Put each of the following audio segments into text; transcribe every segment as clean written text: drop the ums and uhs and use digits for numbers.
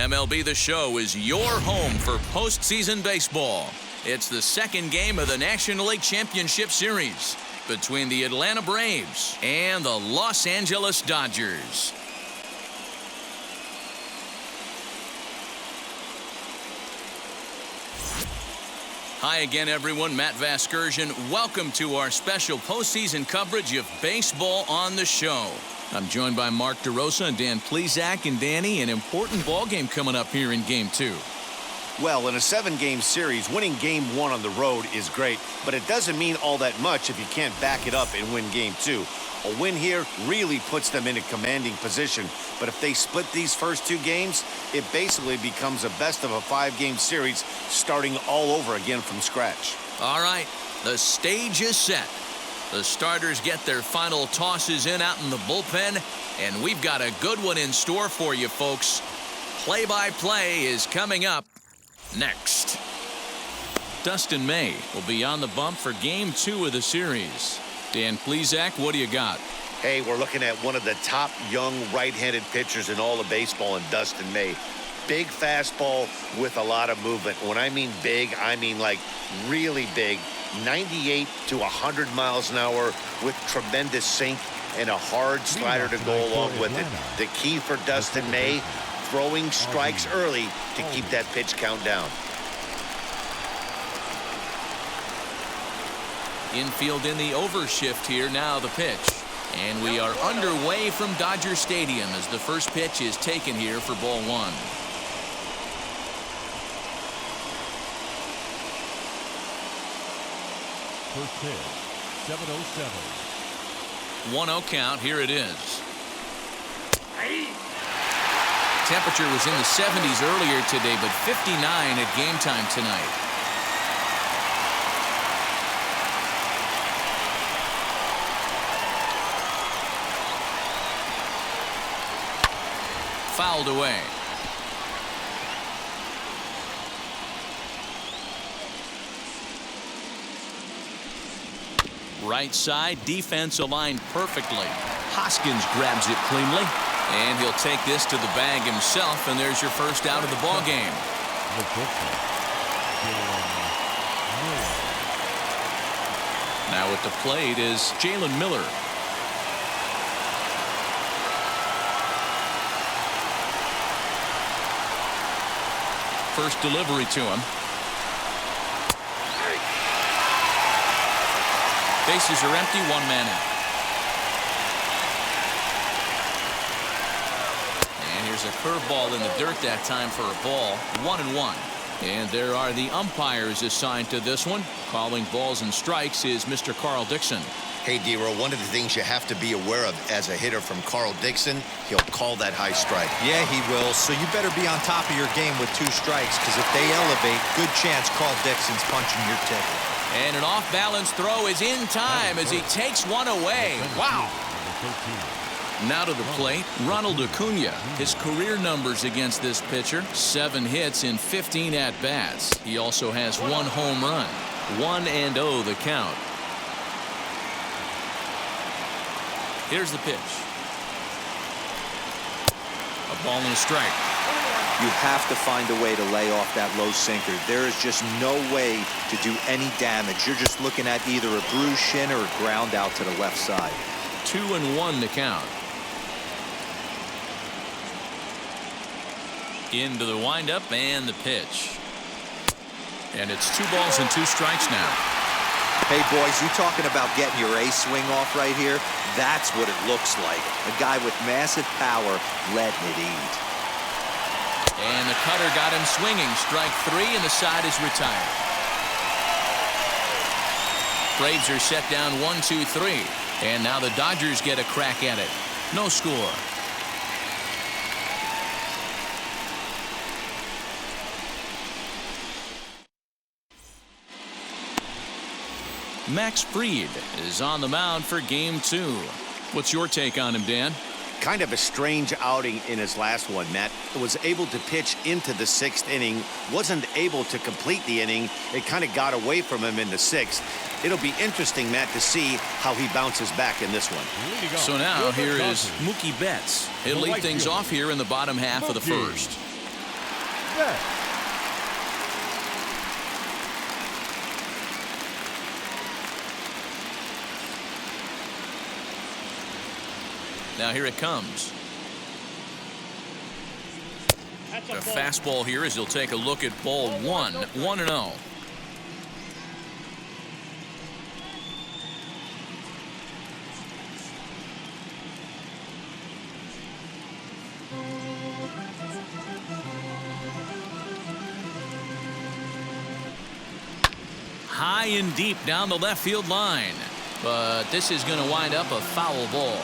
MLB The Show is your home for postseason baseball. It's the second game of the National League Championship Series between the Atlanta Braves and the Los Angeles Dodgers. Hi again, everyone. Matt Vasgersian. Welcome to our special postseason coverage of Baseball on the Show. I'm joined by Mark DeRosa and Dan Plesac. And Danny, an important ball game coming up here in Game 2. Well, in a 7-game series, winning Game 1 on the road is great, but it doesn't mean all that much if you can't back it up and win Game 2. A win here really puts them in a commanding position, but if they split these first 2 games, it basically becomes a best of a 5-game series starting all over again from scratch. All right, the stage is set. The starters get their final tosses in out in the bullpen, and we've got a good one in store for you, folks. Play-by-play is coming up next. Dustin May will be on the bump for Game 2 of the series. Dan Plesac, what do you got? Hey, we're looking at one of the top young right-handed pitchers in all of baseball in Dustin May. Big fastball with a lot of movement. When I mean big, I mean like really big. 98 to 100 miles an hour with tremendous sink and a hard slider to go along with it. The key for Dustin May, throwing strikes early to keep that pitch count down. Infield in the overshift here. Now the pitch. And we are underway from Dodger Stadium as the first pitch is taken here for ball 1. First pitch, 7:07. 1-0 count. Here it is. Temperature was in the 70s earlier today, but 59 at game time tonight. Fouled away. Right side, defense aligned perfectly. Hoskins grabs it cleanly, and he'll take this to the bag himself, and there's your first out of the ball game. Now at the plate is Jalen Miller. First delivery to him. Bases are empty, 1 man out. And here's a curveball in the dirt that time for a ball. 1-1. And there are the umpires assigned to this one. Calling balls and strikes is Mr. Carl Dixon. Hey, D-Row, one of the things you have to be aware of as a hitter from Carl Dixon, he'll call that high strike. Yeah, he will. So you better be on top of your game with 2 strikes, because if they elevate, good chance Carl Dixon's punching your ticket. And an off-balance throw is in time as he takes one away. Wow. Now to the plate, Ronald Acuna. His career numbers against this pitcher, 7 hits in 15 at-bats. He also has 1 home run. 1-0 the count. Here's the pitch. A ball and a strike. You have to find a way to lay off that low sinker. There is just no way to do any damage. You're just looking at either a bruised shin or a ground out to the left side. 2-1 the count. Into the windup and the pitch. And it's 2 balls and 2 strikes now. Hey, boys, you talking about getting your A swing off right here? That's what it looks like. A guy with massive power letting it eat. And the cutter got him swinging. Strike 3, and the side is retired. Braves are set down 1-2-3. And now the Dodgers get a crack at it. No score. Max Fried is on the mound for Game 2. What's your take on him, Dan? Kind of a strange outing in his last one, Matt. Was able to pitch into the 6th inning, wasn't able to complete the inning. It kind of got away from him in the 6th. It'll be interesting, Matt, to see how he bounces back in this one. So now here is Mookie Betts. He'll lead things off here in the bottom half of the first. set. Now here it comes. The fastball here as he'll take a look at ball one. 1-0. High and deep down the left field line. But this is going to wind up a foul ball.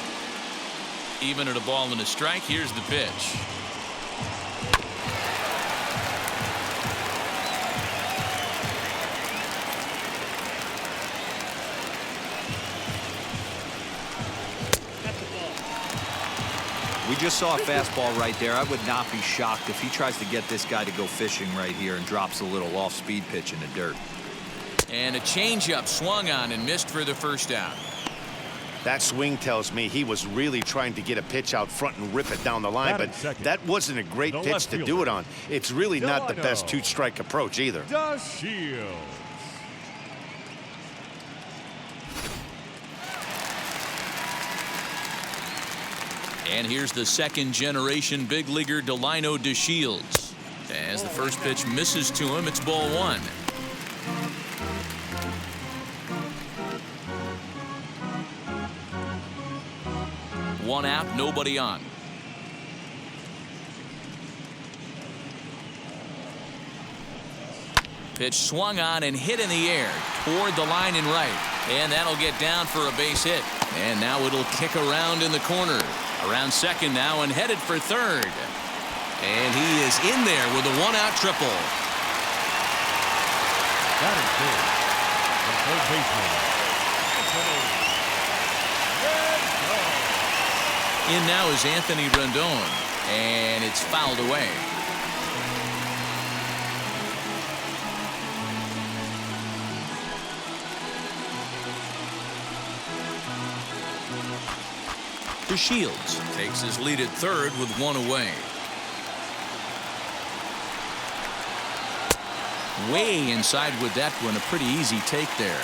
Even at a ball and a strike, here's the pitch. We just saw a fastball right there. I would not be shocked if he tries to get this guy to go fishing right here and drops a little off-speed pitch in the dirt. And a changeup swung on and missed for the first out. That swing tells me he was really trying to get a pitch out front and rip it down the line, but that wasn't a great pitch to do it on. It's really not the best two-strike approach either. De Shields. And here's the second-generation big leaguer Delano De Shields. As the first pitch misses to him, it's ball one. One out, nobody on. Pitch swung on and hit in the air toward the line and right. And that'll get down for a base hit. And now it'll kick around in the corner. Around second now and headed for third. And he is in there with a one-out triple. That is good. The third baseman, Rendon. In now is Anthony Rendon. And it's fouled away. De Shields takes his lead at third with one away. Way inside with that one, a pretty easy take there.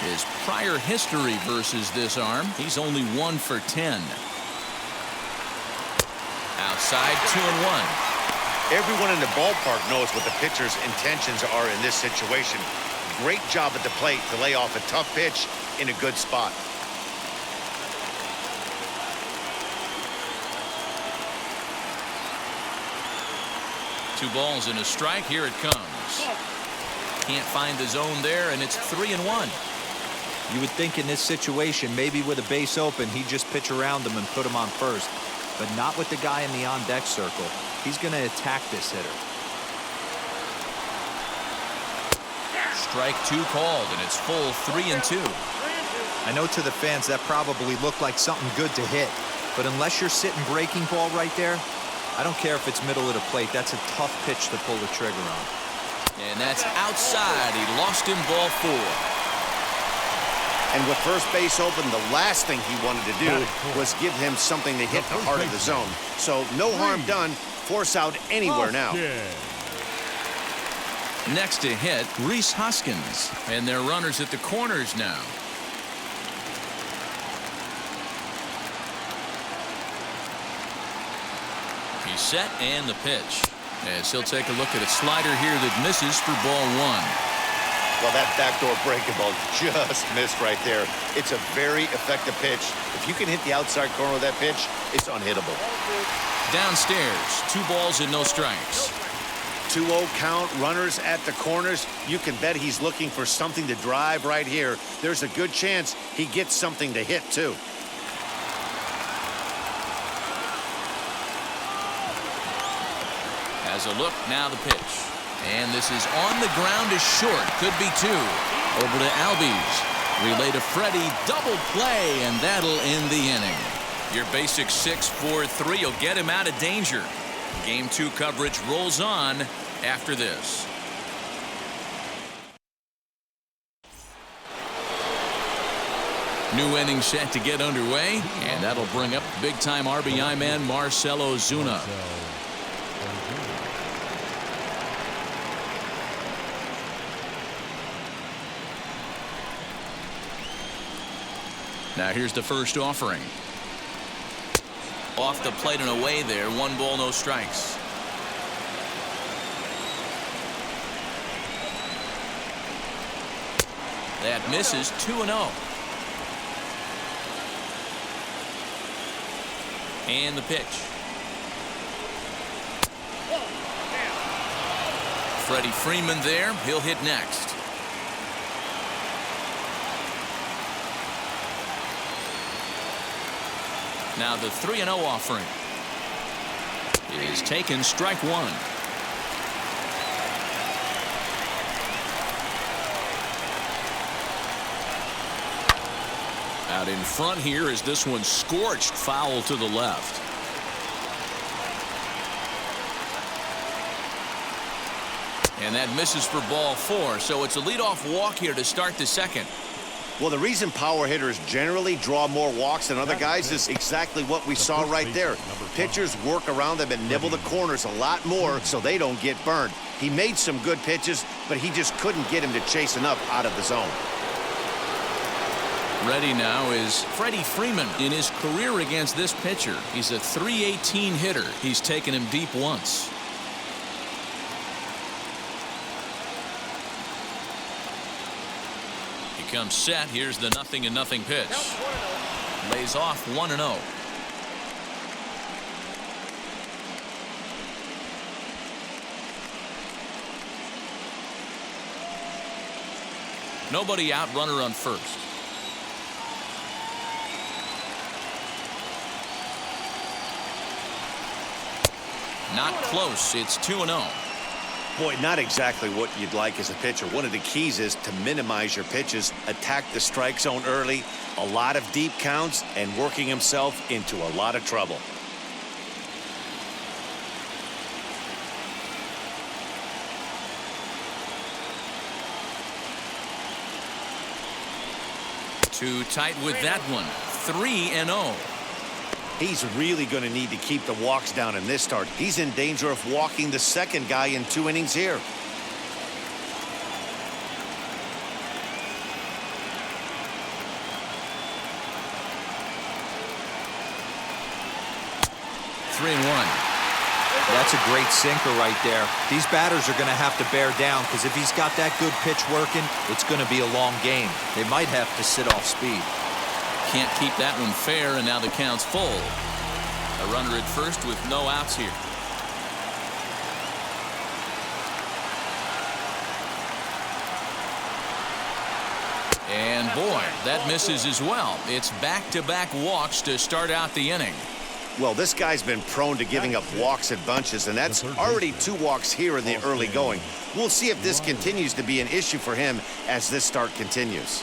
His prior history versus this arm, he's only 1 for 10. Outside, 2-1. Everyone in the ballpark knows what the pitcher's intentions are in this situation. Great job at the plate to lay off a tough pitch in a good spot. Two balls and a strike. Here it comes. Can't find the zone there, and it's 3-1. You would think in this situation, maybe with a base open, he'd just pitch around him and put him on first. But not with the guy in the on-deck circle. He's going to attack this hitter. Strike two called, and it's full 3-2. I know to the fans that probably looked like something good to hit. But unless you're sitting breaking ball right there, I don't care if it's middle of the plate. That's a tough pitch to pull the trigger on. And that's outside. He lost him, ball 4. And with first base open, the last thing he wanted to do was give him something to hit the heart of the zone. So no harm done. Force out anywhere now. Next to hit, Reese Hoskins. And they're runners at the corners now. He's set and the pitch. As he'll take a look at a slider here that misses for ball 1. Well, that backdoor breaking ball just missed right there. It's a very effective pitch. If you can hit the outside corner of that pitch, it's unhittable. Downstairs, 2 balls and no strikes. 2-0 count, runners at the corners. You can bet he's looking for something to drive right here. There's a good chance he gets something to hit, too. Has a look, now the pitch. And this is on the ground is short. Could be 2. Over to Albies. Relay to Freddie. Double play, and that'll end the inning. Your basic 6-4-3 will get him out of danger. Game 2 coverage rolls on after this. New inning set to get underway, and that'll bring up big-time RBI man Marcell Ozuna. Now here's the first offering. Off the plate and away there. 1 ball, no strikes. That misses. 2-0. And the pitch. Freddie Freeman there. He'll hit next. Now the 3-0 offering is taken. Strike 1. Out in front here is this one scorched foul to the left. And that misses for ball 4. So it's a leadoff walk here to start the second. Well, the reason power hitters generally draw more walks than other guys is exactly what we saw right there. Pitchers work around them and nibble the corners a lot more so they don't get burned. He made some good pitches, but he just couldn't get him to chase enough out of the zone. Ready now is Freddie Freeman. In his career against this pitcher, he's a .318 hitter. He's taken him deep once. He comes set. Here's the 0-0 pitch. Lays off 1-0. Nobody out, runner on first. Not close. It's 2-0. Boy, not exactly what you'd like as a pitcher. One of the keys is to minimize your pitches, attack the strike zone early, a lot of deep counts, and working himself into a lot of trouble. Too tight with that one. 3-0. He's really going to need to keep the walks down in this start. He's in danger of walking the second guy in 2 innings here. Three and 1. That's a great sinker right there. These batters are going to have to bear down because if he's got that good pitch working, it's going to be a long game. They might have to sit off speed. Can't keep that one fair, and now the count's full. A runner at first with no outs here. And boy, that misses as well. It's back-to-back walks to start out the inning. Well, this guy's been prone to giving up walks in bunches, and that's already 2 walks here in the early going. We'll see if this continues to be an issue for him as this start continues.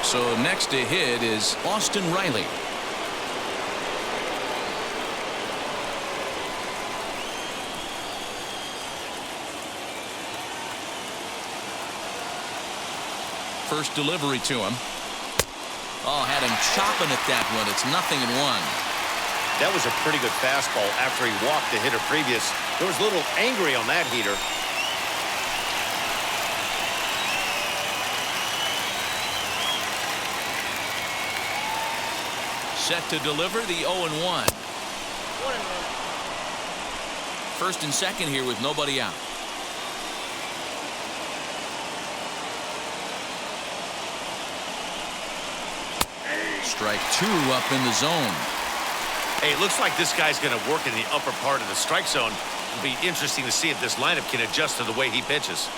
So next to hit is Austin Reilly. First delivery to him. Oh, had him chopping at that one. It's 0-1. That was a pretty good fastball after he walked the hitter previous. There was a little angry on that heater. Set to deliver the 0-1. First and second here with nobody out. Strike 2 up in the zone. Hey, it looks like this guy's going to work in the upper part of the strike zone. It'll be interesting to see if this lineup can adjust to the way he pitches.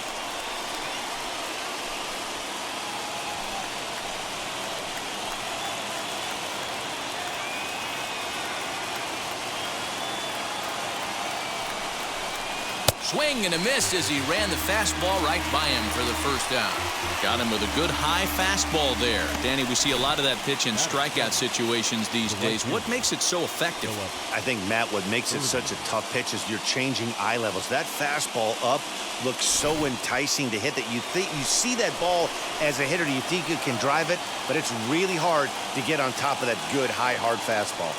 Swing and a miss as he ran the fastball right by him for the first out. Got him with a good high fastball there. Danny, we see a lot of that pitch in strikeout situations these days. What makes it so effective? I think, Matt, what makes it such a tough pitch is you're changing eye levels. That fastball up looks so enticing to hit that you think you see that ball as a hitter, you think you can drive it, but it's really hard to get on top of that good high hard fastball.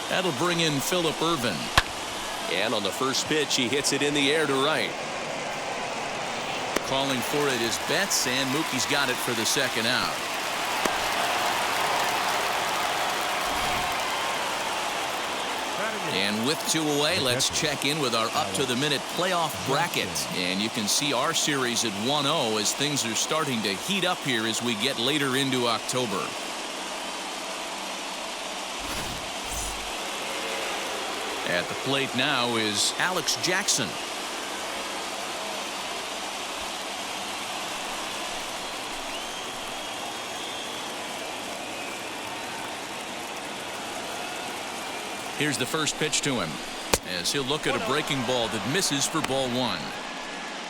That'll bring in Phillip Ervin. And on the first pitch, he hits it in the air to right. Calling for it is Betts, and Mookie's got it for the second out. And with 2 away, let's check in with our up-to-the-minute playoff bracket. And you can see our series at 1-0 as things are starting to heat up here as we get later into October. At the plate now is Alex Jackson. Here's the first pitch to him as he'll look at a breaking ball that misses for ball 1.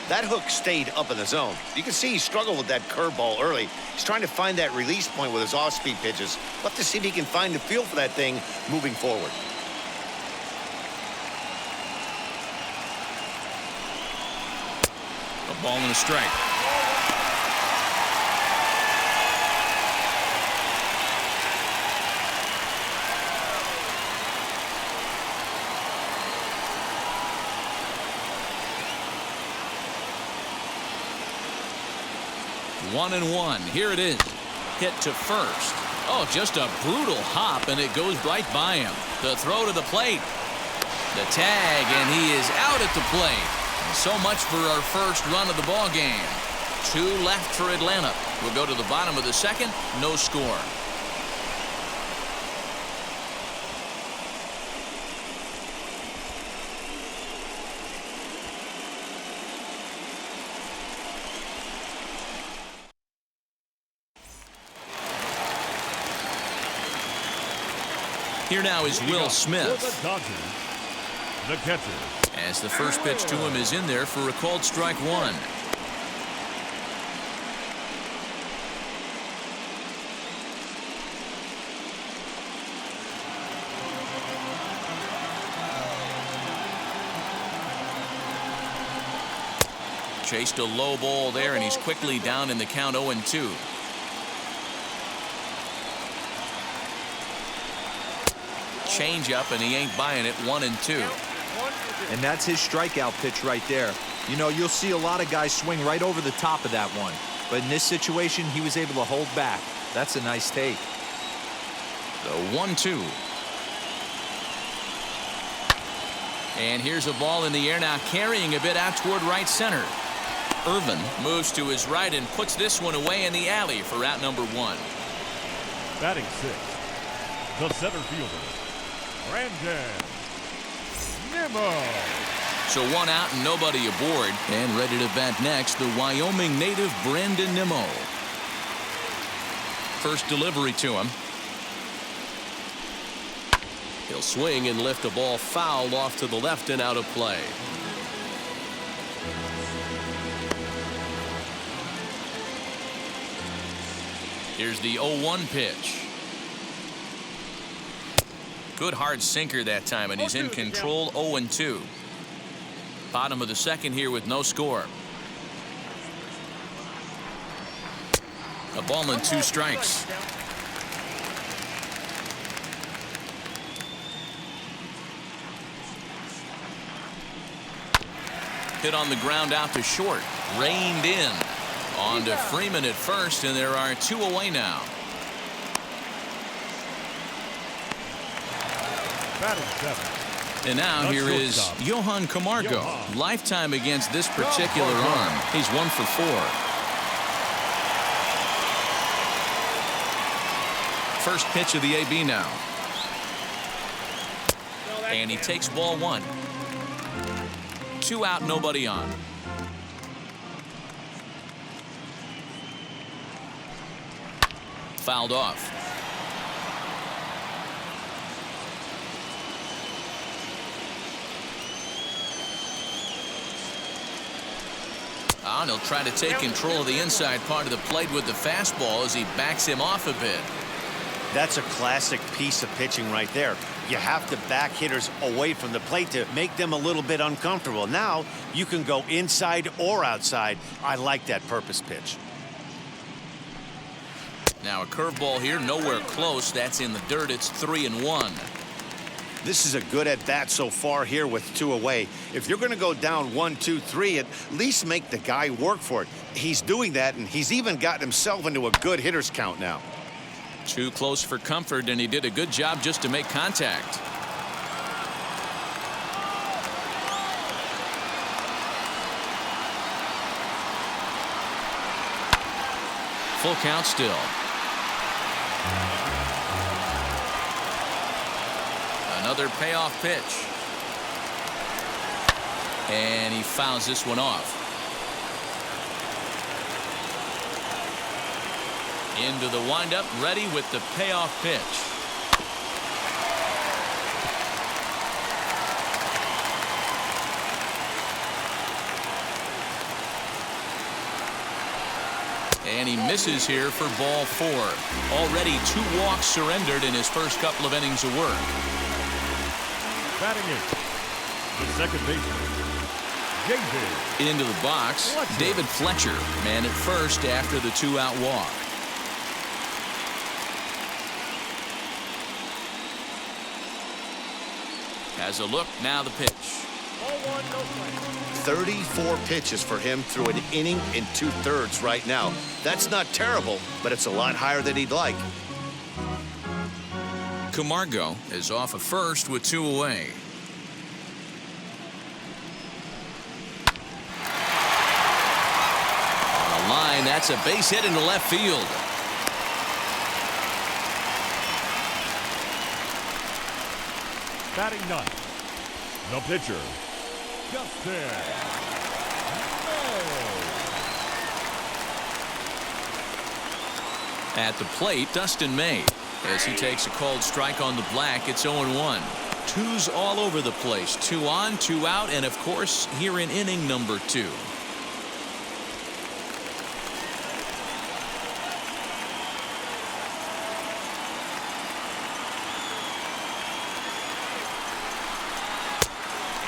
That hook stayed up in the zone. You can see he struggled with that curveball early. He's trying to find that release point with his off-speed pitches. We'll have to see if he can find the feel for that thing moving forward. A ball and a strike. One and one. Here it is. Hit to first. Oh, just a brutal hop, and it goes right by him. The throw to the plate. The tag, and he is out at the plate. So much for our first run of the ball game. 2 left for Atlanta. We'll go to the bottom of the second. No score. Here now is Will Smith. For the Dodgers, the catcher. As the first pitch to him is in there for a called strike 1. Chased a low ball there, and he's quickly down in the count 0-2. Change up, and he ain't buying it. 1-2. And that's his strikeout pitch right there. You know, you'll see a lot of guys swing right over the top of that one. But in this situation, he was able to hold back. That's a nice take. The 1-2. And here's a ball in the air now, carrying a bit out toward right center. Irvin moves to his right and puts this one away in the alley for out number 1. Batting 6, the center fielder, Rendon. Nimmo. So 1 out and nobody aboard. And ready to bat next, the Wyoming native Brandon Nimmo. First delivery to him. He'll swing and lift a ball foul off to the left and out of play. Here's the 0-1 pitch. Good hard sinker that time, and he's in control. 0-2. Bottom of the second here with no score. A ball and 2 strikes. Hit on the ground out to short. Reined in. On to Freeman at first, and there are 2 away now. Batting 7. And now here is Johan Camargo. Lifetime against this particular arm. He's 1 for 4. First pitch of the AB now. And he takes ball 1. 2 out, nobody on. Fouled off. And he'll try to take control of the inside part of the plate with the fastball as he backs him off a bit. That's a classic piece of pitching right there. You have to back hitters away from the plate to make them a little bit uncomfortable. Now you can go inside or outside. I like that purpose pitch. Now a curveball here, nowhere close. That's in the dirt. It's 3-1. This is a good at bat so far here with 2 away. If you're going to go down 1, 2, 3, at least make the guy work for it. He's doing that, and he's even gotten himself into a good hitter's count now. Too close for comfort, and he did a good job just to make contact. Full count still. Another payoff pitch. And he fouls this one off. Into the windup, ready with the payoff pitch. And he misses here for ball 4. Already 2 walks surrendered in his first couple of innings of work. Batting in, the second baseman, JJ. Into the box, David Fletcher, man at first after the 2-out walk. Has a look, now the pitch. 34 pitches for him through an inning and 2/3 right now. That's not terrible, but it's a lot higher than he'd like. Camargo is off at first with 2 away. On the line, that's a base hit into left field. Batting 9th, the pitcher, Justin Nimmo. At the plate, Dustin May. As he takes a called strike on the black, it's 0-1. 2's all over the place. 2 on, 2 out, and of course, here in inning number 2.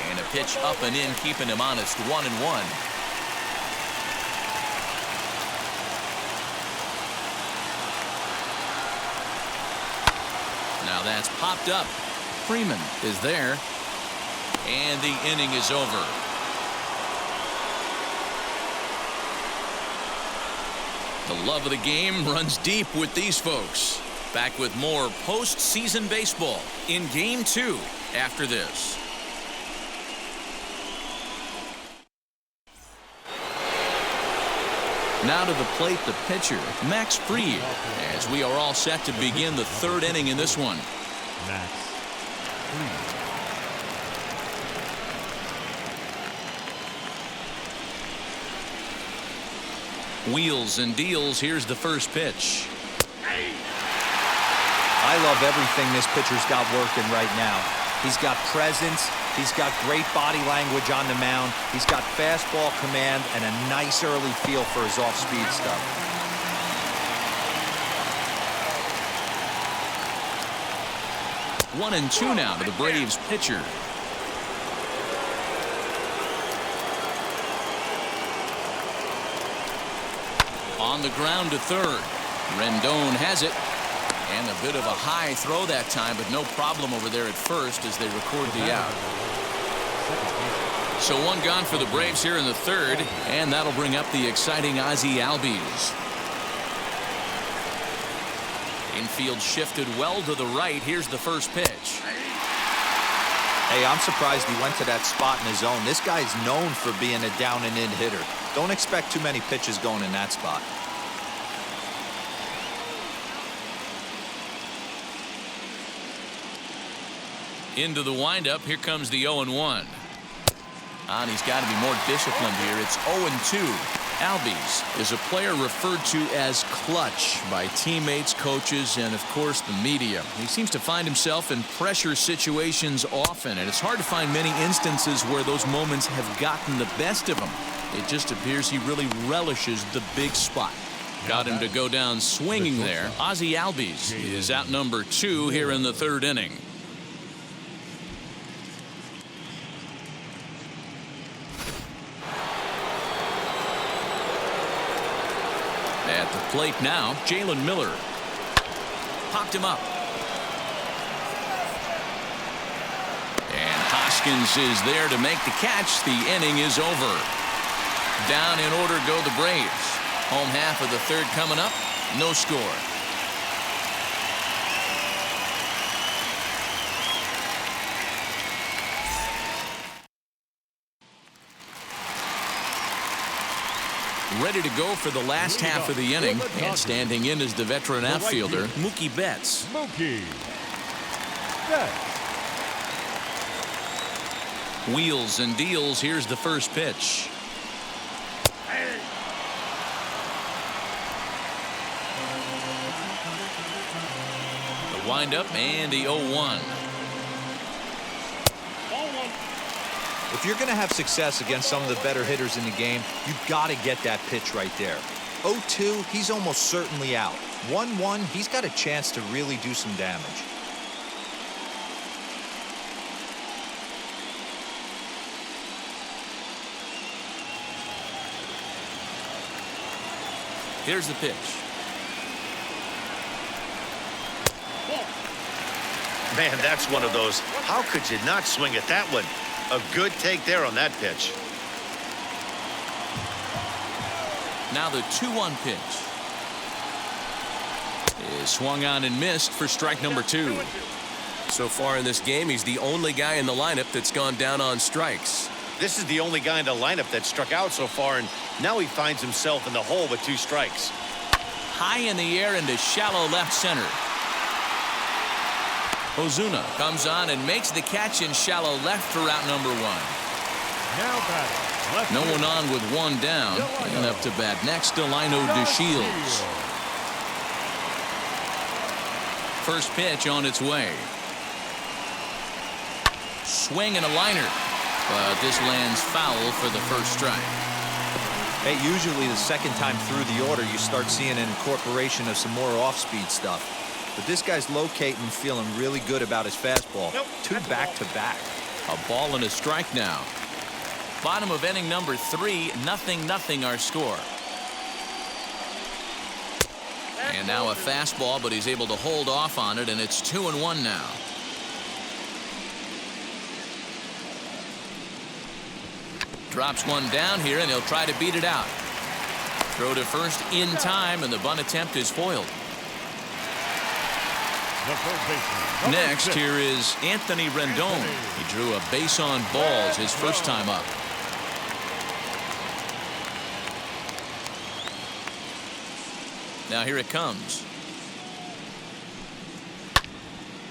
And a pitch up and in, keeping him honest. 1-1. Now that's popped up. Freeman is there. And the inning is over. The love of the game runs deep with these folks. Back with more postseason baseball in Game 2 after this. Now to the plate, the pitcher, Max Fried, as we are all set to begin the 3rd inning in this one. Max Fried. Wheels and deals. Here's the first pitch. I love everything this pitcher's got working right now. He's got presence. He's got great body language on the mound. He's got fastball command and a nice early feel for his off-speed stuff. One and 2 now to the Braves pitcher. On the ground to third. Rendon has it. And a bit of a high throw that time, but no problem over there at first as they record the out. So 1 gone for the Braves here in the 3rd, and that'll bring up the exciting Ozzie Albies. Infield shifted well to the right. Here's the first pitch. Hey, I'm surprised he went to that spot in his zone. This guy's known for being a down and in hitter. Don't expect too many pitches going in that spot. Into the windup. Here comes the 0-1. And he's got to be more disciplined here. It's 0-2. Albies is a player referred to as clutch by teammates, coaches, and of course the media. He seems to find himself in pressure situations often, and it's hard to find many instances where those moments have gotten the best of him. It just appears he really relishes the big spot. Got him to go down swinging there. Ozzie Albies is out number 2 here in the 3rd inning. At the plate now, Jalen Miller. Popped him up. And Hoskins is there to make the catch. The inning is over. Down in order go the Braves. Home half of the 3rd coming up. No score. ready to go for the last half of the inning. And standing in is the veteran outfielder, Mookie Betts. Mookie Betts. Wheels and deals. Here's the first pitch. The windup and the 0-1. If you're going to have success against some of the better hitters in the game, you've got to get that pitch right there. 0-2, he's almost certainly out. 1-1, he's got a chance to really do some damage. Here's the pitch. Man, that's one of those. How could you not swing at that one? A good take there on that pitch. Now the 2-1 pitch is swung on and missed for strike number 2. So far in this game, he's the only guy in the lineup that's gone down on strikes. This is the only guy in the lineup that struck out so far, and now he finds himself in the hole with 2 strikes. High in the air into shallow left center. Ozuna comes on and makes the catch in shallow left for out number 1. Now batting, left No field. one on with 1 down. And up to bat next, Delano De Shields. First pitch on its way. Swing and a liner. But this lands foul for the first strike. Hey, usually the second time through the order, you start seeing an incorporation of some more off-speed stuff. But this guy's locating, feeling really good about his fastball. 2 back-to-back. A ball and a strike now. Bottom of inning number 3, 0-0 our score. And now a fastball, but he's able to hold off on it, and it's 2-1 now. Drops one down here, and he'll try to beat it out. Throw to first in time, and the bunt attempt is foiled. The third baseman. Next, here is Anthony Rendon. He drew a base on balls his first time up. Now here it comes.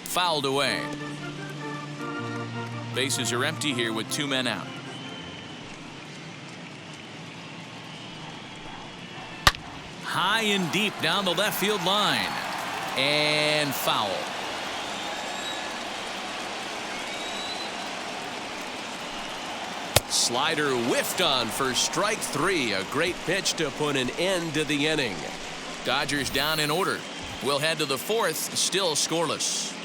Fouled away. Bases are empty here with 2 men out. High and deep down the left field line. And foul. Slider whiffed on for strike 3. A great pitch to put an end to the inning. Dodgers down in order. We'll head to the 4th, still scoreless.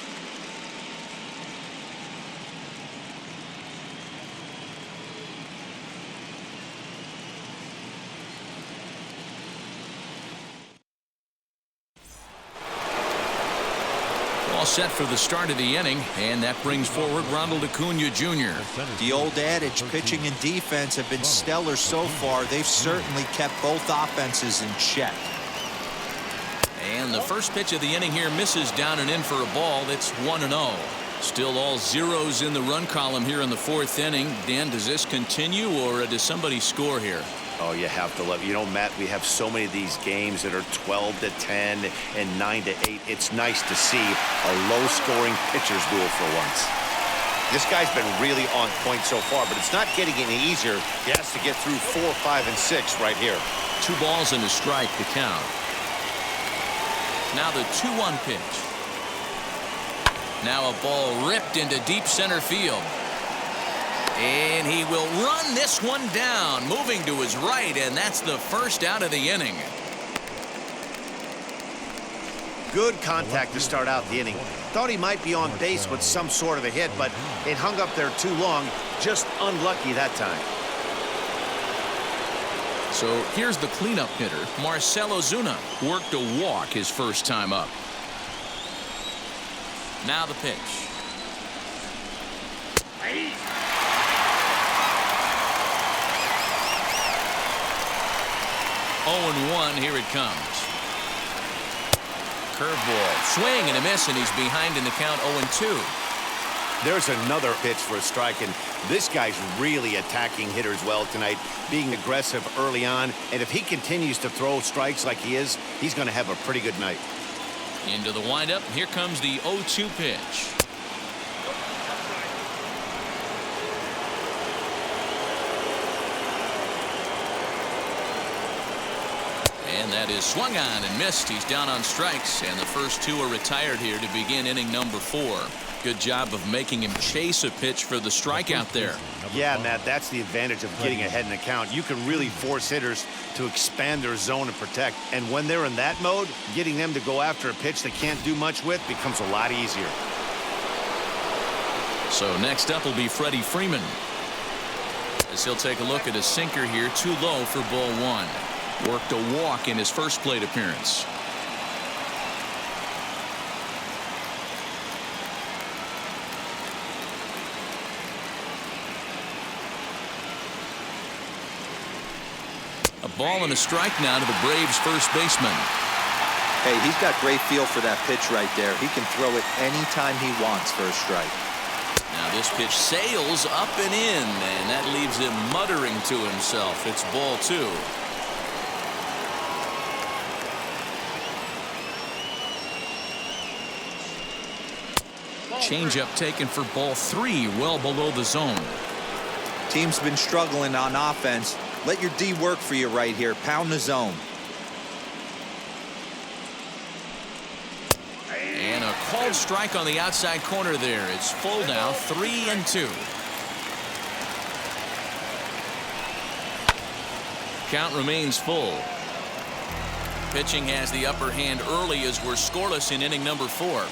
All set for the start of the inning, and that brings forward Ronald Acuna Jr. The old adage, pitching and defense have been stellar so far. They've certainly kept both offenses in check. And the first pitch of the inning here misses down and in for a ball. It's 1-0. Still all zeros in the run column here in the 4th inning. Dan, does this continue, or does somebody score here? Oh, you have to love it. You know, Matt, we have so many of these games that are 12-10 and 9-8. It's nice to see a low-scoring pitcher's duel for once. This guy's been really on point so far, but it's not getting any easier. He has to get through 4, 5, and 6 right here. 2 balls and a strike to count. Now the 2-1 pitch. Now a ball ripped into deep center field. And he will run this one down, moving to his right, and that's the first out of the inning. Good contact to start out the inning. Thought he might be on base with some sort of a hit, but it hung up there too long. Just unlucky that time. So here's the cleanup hitter, Marcell Ozuna. Worked a walk his first time up. Now the pitch. 0-1, here it comes. Curveball, swing and a miss, and he's behind in the count 0-2. There's another pitch for a strike, and this guy's really attacking hitters well tonight, being aggressive early on. And if he continues to throw strikes like he is, he's going to have a pretty good night. Into the windup. Here comes the 0-2 pitch. And that is swung on and missed. He's down on strikes, and the first two are retired here to begin inning number 4. Good job of making him chase a pitch for the strikeout there. Yeah, Matt, that's the advantage of getting ahead in the count. You can really force hitters to expand their zone and protect. And when they're in that mode, getting them to go after a pitch they can't do much with becomes a lot easier. So next up will be Freddie Freeman, as he'll take a look at a sinker here, too low for ball 1. Worked a walk in his first plate appearance. A ball and a strike now to the Braves' first baseman. Hey, he's got great feel for that pitch right there. He can throw it anytime he wants for a strike. Now this pitch sails up and in, and that leaves him muttering to himself. It's ball 2. Changeup taken for ball 3, well below the zone. Team's been struggling on offense. Let your D work for you right here. Pound the zone. And a called strike on the outside corner there. It's full now, 3-2. Count remains full. Pitching has the upper hand early as we're scoreless in inning number 4.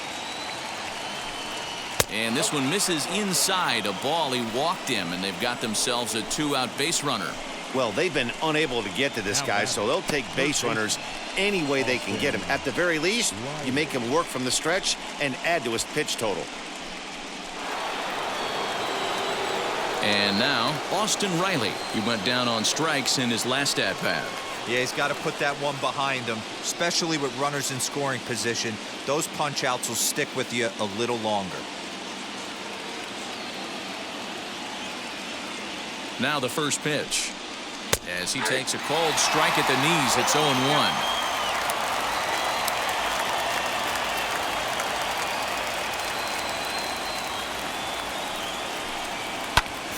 And this one misses inside. A ball. He walked him, and they've got themselves a 2-out base runner. Well, they've been unable to get to this guy, so they'll take base runners any way they can get him. At the very least, you make him work from the stretch and add to his pitch total. And now, Austin Reilly. He went down on strikes in his last at-bat. Yeah, he's got to put that one behind him, especially with runners in scoring position. Those punch-outs will stick with you a little longer. Now the first pitch. As he takes a called strike at the knees, it's 0-1.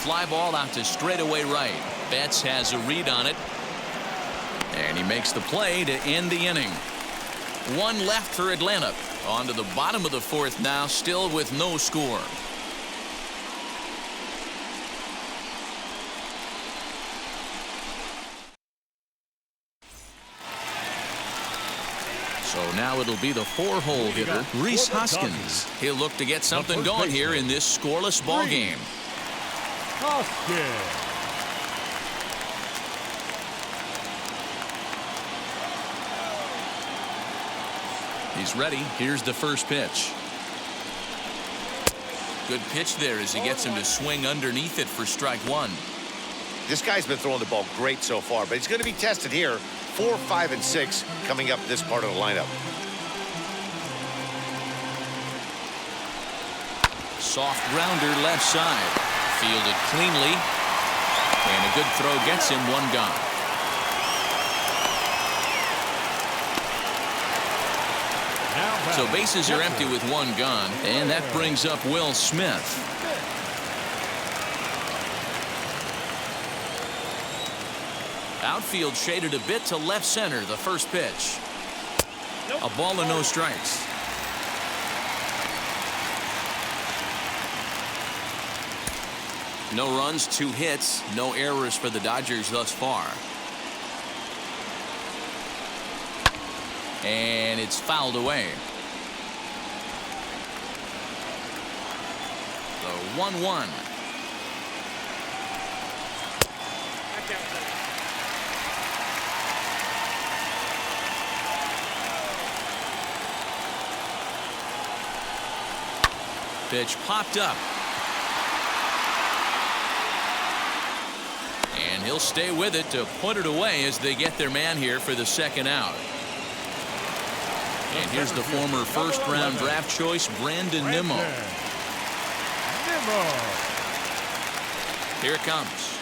Fly ball out to straightaway right. Betts has a read on it. And he makes the play to end the inning. One left for Atlanta. On to the bottom of the 4th now, still with no score. So now it'll be the 4-hole hitter, Reese Hoskins. He'll look to get something going here in this scoreless ball game. Hoskins. He's ready. Here's the first pitch. Good pitch there as he gets him to swing underneath it for strike 1. This guy's been throwing the ball great so far, but he's going to be tested here. 4, 5, and 6 coming up this part of the lineup. Soft grounder left side. Fielded cleanly. And a good throw gets him 1 gone. So bases are empty with 1 gone, and that brings up Will Smith. Outfield shaded a bit to left center. The first pitch. A ball and no strikes. No runs, 2 hits, no errors for the Dodgers thus far. And it's fouled away. The 1-1. Pitch popped up. And he'll stay with it to put it away as they get their man here for the 2nd out. And here's the former first-round draft choice, Nimmo. Nimmo. Here it comes.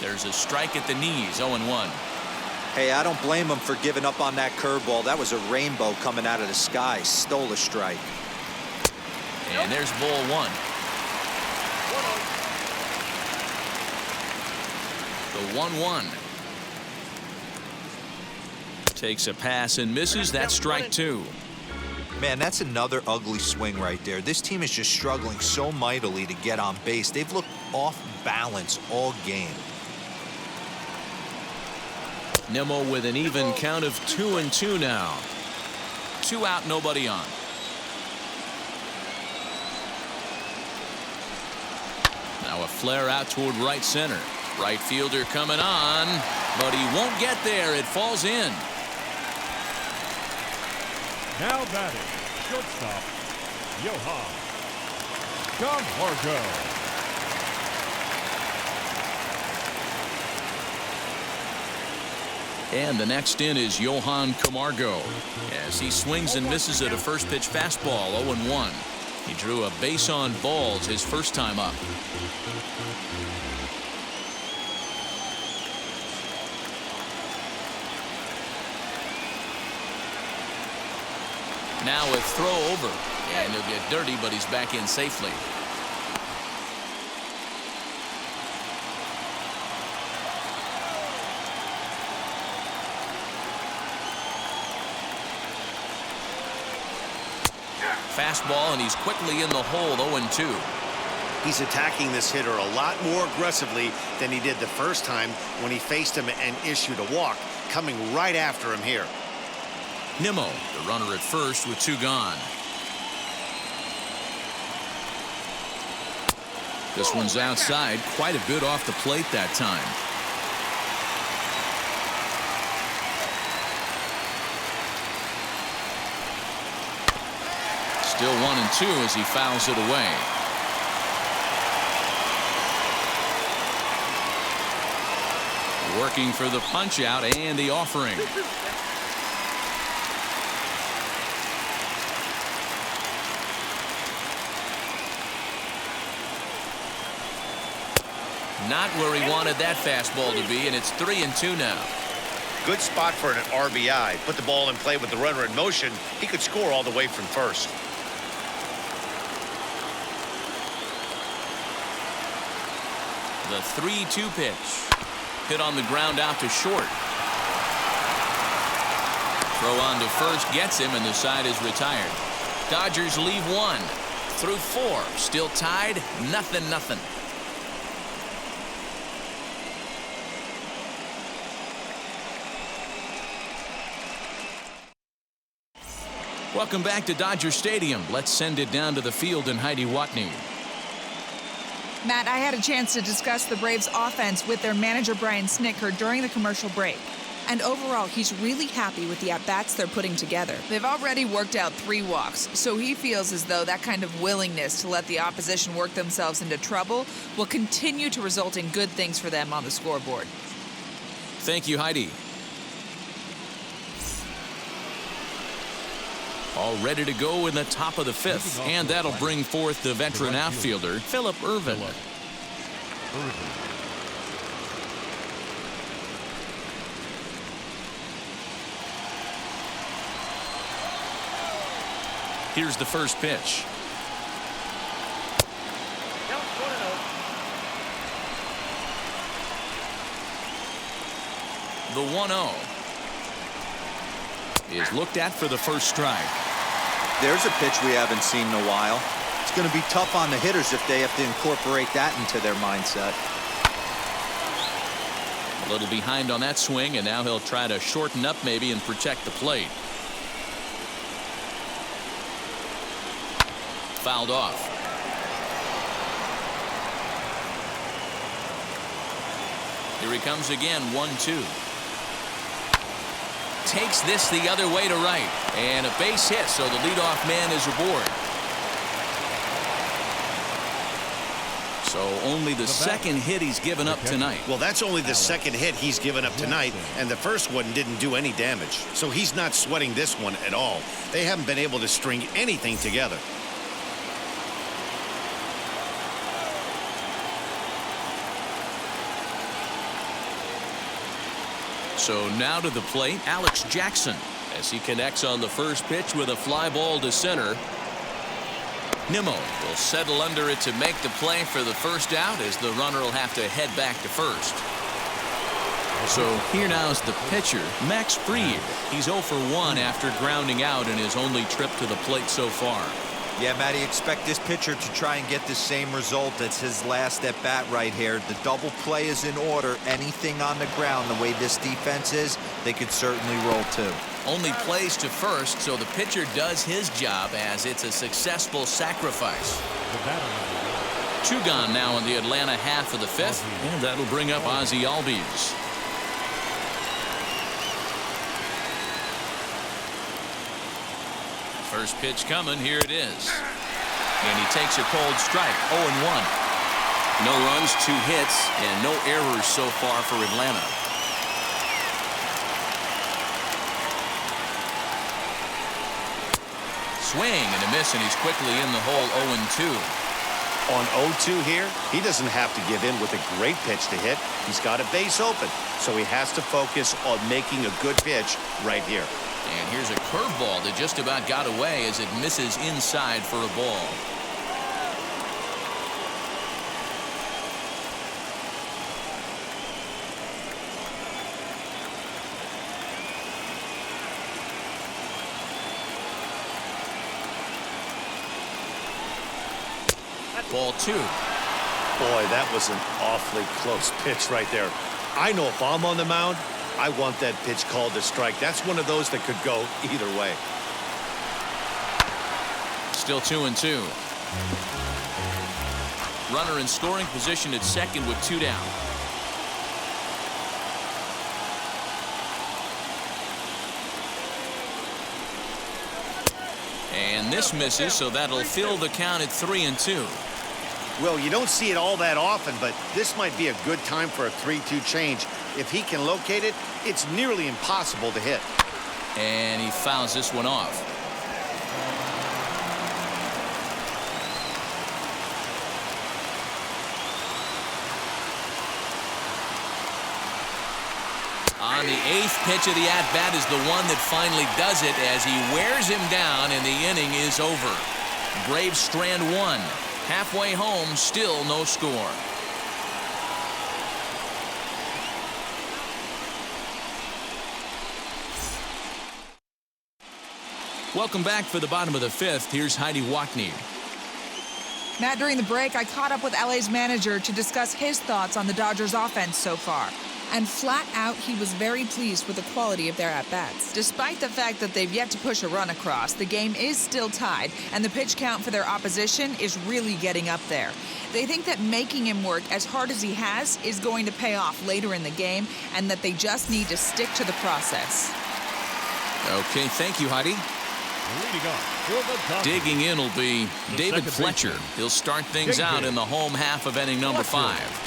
There's a strike at the knees, 0-1. Hey, I don't blame him for giving up on that curveball. That was a rainbow coming out of the sky. Stole a strike. And there's ball 1. The 1-1. Takes a pass and misses. That's strike 2. Man, that's another ugly swing right there. This team is just struggling so mightily to get on base. They've looked off balance all game. Nimmo with an even count of 2-2 now. 2 out, nobody on. Now a flare out toward right center. Right fielder coming on, but he won't get there. It falls in. Now batting, shortstop, Johan Camargo. And the next in is Johan Camargo as he swings and misses at a first pitch fastball, 0-1. He drew a base on balls his first time up. Now a throw over, and he'll get dirty, but he's back in safely. Fastball, and he's quickly in the hole, 0-2. He's attacking this hitter a lot more aggressively than he did the first time when he faced him and issued a walk, coming right after him here. Nimmo, the runner at first with 2 gone. This one's outside, quite a bit off the plate that time. Still 1-2 as he fouls it away. Working for the punch out and the offering. Not where he wanted that fastball to be, and it's 3-2 now. Good spot for an RBI. Put the ball in play with the runner in motion. He could score all the way from first. The 3-2 pitch. Hit on the ground out to short. Throw on to first gets him, and the side is retired. Dodgers leave 1 through 4. Still tied, 0-0. Welcome back to Dodger Stadium. Let's send it down to the field and Heidi Watney. Matt, I had a chance to discuss the Braves' offense with their manager, Brian Snitker, during the commercial break. And overall, he's really happy with the at-bats they're putting together. They've already worked out 3 walks, so he feels as though that kind of willingness to let the opposition work themselves into trouble will continue to result in good things for them on the scoreboard. Thank you, Heidi. All ready to go in the top of the 5th, and that'll bring forth the veteran outfielder, Phillip Ervin. Here's the first pitch. The 1-0 is looked at for the first strike. There's a pitch we haven't seen in a while. It's going to be tough on the hitters if they have to incorporate that into their mindset. A little behind on that swing, and now he'll try to shorten up maybe and protect the plate. Fouled off. Here he comes again, 1-2. Takes this the other way to right, and a base hit, so the leadoff man is aboard. So only the second hit he's given up tonight. Well, that's only the second hit he's given up tonight, and the first one didn't do any damage. So he's not sweating this one at all. They haven't been able to string anything together. So now to the plate, Alex Jackson. As he connects on the first pitch with a fly ball to center. Nimmo will settle under it to make the play for the first out, as the runner will have to head back to first. So here now is the pitcher, Max Fried. He's 0 for 1 after grounding out in his only trip to the plate so far. Yeah, Matty, expect this pitcher to try and get the same result. It's his last at bat right here. The double play is in order. Anything on the ground, the way this defense is, they could certainly roll too. Only plays to first, so the pitcher does his job as it's a successful sacrifice. Two gone now in the Atlanta half of the fifth, and that'll bring up Ozzie Albies. First pitch coming, here it is. And he takes a cold strike, 0-1. No runs, 2 hits, and no errors so far for Atlanta. Swing and a miss, and he's quickly in the hole, 0-2. On 0-2 here, he doesn't have to give in with a great pitch to hit. He's got a base open, so he has to focus on making a good pitch right here. And here's a curveball that just about got away as it misses inside for a ball. Ball 2. Boy, that was an awfully close pitch right there. I know if I'm on the mound, I want that pitch called a strike. That's one of those that could go either way. Still 2-2. Runner in scoring position at second with 2 down. And this misses, so that'll fill the count at 3-2. Well, you don't see it all that often, but this might be a good time for a 3-2 change. If he can locate it, it's nearly impossible to hit. And he fouls this one off. On the 8th pitch of the at-bat is the one that finally does it as he wears him down and the inning is over. Braves strand 1. Halfway home, still no score. Welcome back for the bottom of the 5th. Here's Heidi Wackney. Matt, during the break, I caught up with LA's manager to discuss his thoughts on the Dodgers' offense so far. And flat out, he was very pleased with the quality of their at-bats. Despite the fact that they've yet to push a run across, the game is still tied, and the pitch count for their opposition is really getting up there. They think that making him work as hard as he has is going to pay off later in the game, and that they just need to stick to the process. Okay, thank you, Heidi. Digging in will be David Fletcher. He'll start things out in the home half of inning number 5.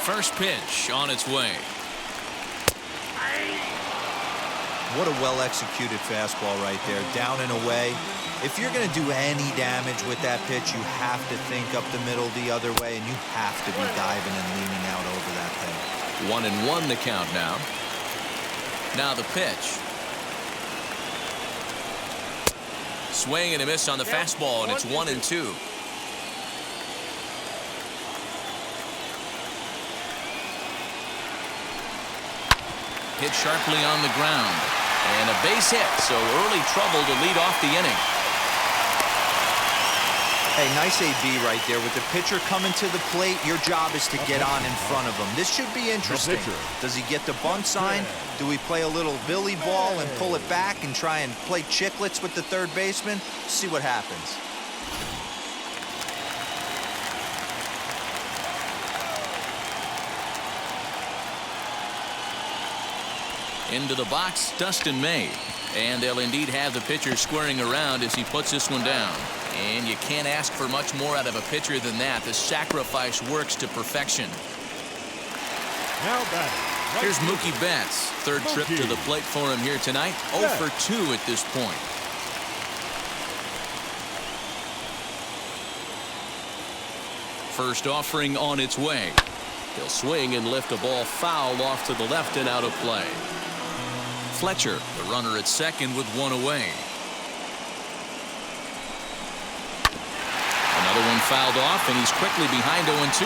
First pitch on its way. What a well-executed fastball right there, down and away. If you're going to do any damage with that pitch, you have to think up the middle the other way, and you have to be diving and leaning out over that thing. 1-1 the count now. Now the pitch. Swing and a miss on the fastball, and it's 1-2. Hit sharply on the ground. And a base hit, so early trouble to lead off the inning. Hey, nice AB right there. With the pitcher coming to the plate, your job is to get on in front of him. This should be interesting. Does he get the bunt sign? Do we play a little Billy ball and pull it back and try and play chicklets with the third baseman? See what happens. Into the box, Dustin May. And they'll indeed have the pitcher squaring around as he puts this one down. And you can't ask for much more out of a pitcher than that. The sacrifice works to perfection. Now batting. Here's Mookie Betts. Third trip to the plate for him here tonight. 0 for 2 at this point. First offering on its way. He'll swing and lift a ball foul off to the left and out of play. Fletcher, the runner at second with one away. Another one fouled off, and he's quickly behind 0-2.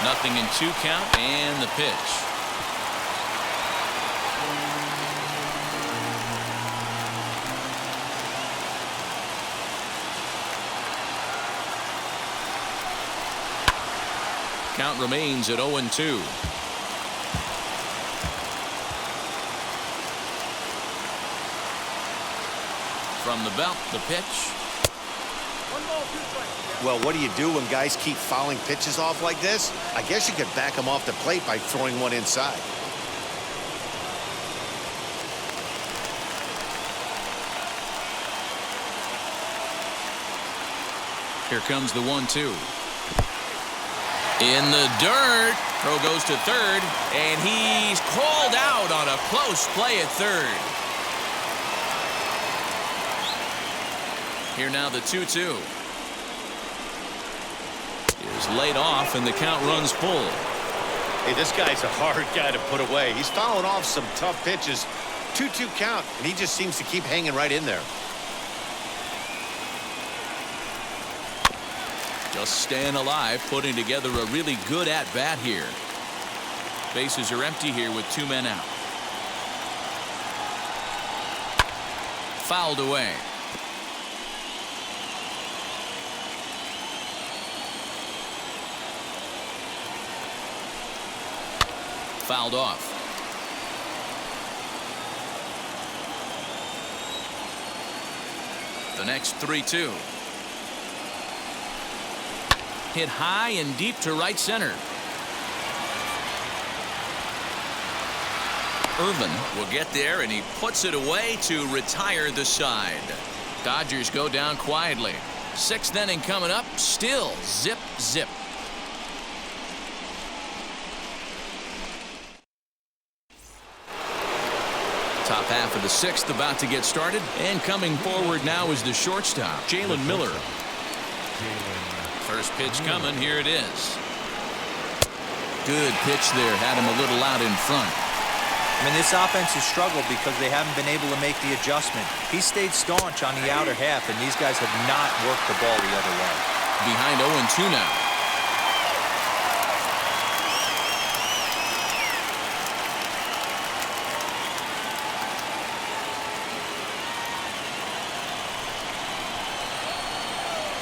Nothing in 2 count, and the pitch. Count remains at 0-2. From the belt, the pitch. Well, what do you do when guys keep fouling pitches off like this? I guess you could back them off the plate by throwing one inside. Here comes the 1-2. In the dirt. Throw goes to third, and he's called out on a close play at third. Here now the 2-2. Is laid off, and the count runs full. Hey, this guy's a hard guy to put away. He's fouling off some tough pitches. 2-2 count, and he just seems to keep hanging right in there. Just staying alive, putting together a really good at-bat here. Bases are empty here with 2 men out. Fouled away. Fouled off. The next 3-2. Hit high and deep to right center. Irvin will get there, and he puts it away to retire the side. Dodgers go down quietly. 6th inning coming up. Still zip, zip. Top half of the 6th about to get started, and coming forward now is the shortstop, Jalen Miller. First pitch coming. Here it is. Good pitch there. Had him a little out in front. I mean, this offense has struggled because they haven't been able to make the adjustment. He stayed staunch on the outer half, and these guys have not worked the ball the other way. Behind 0-2 now.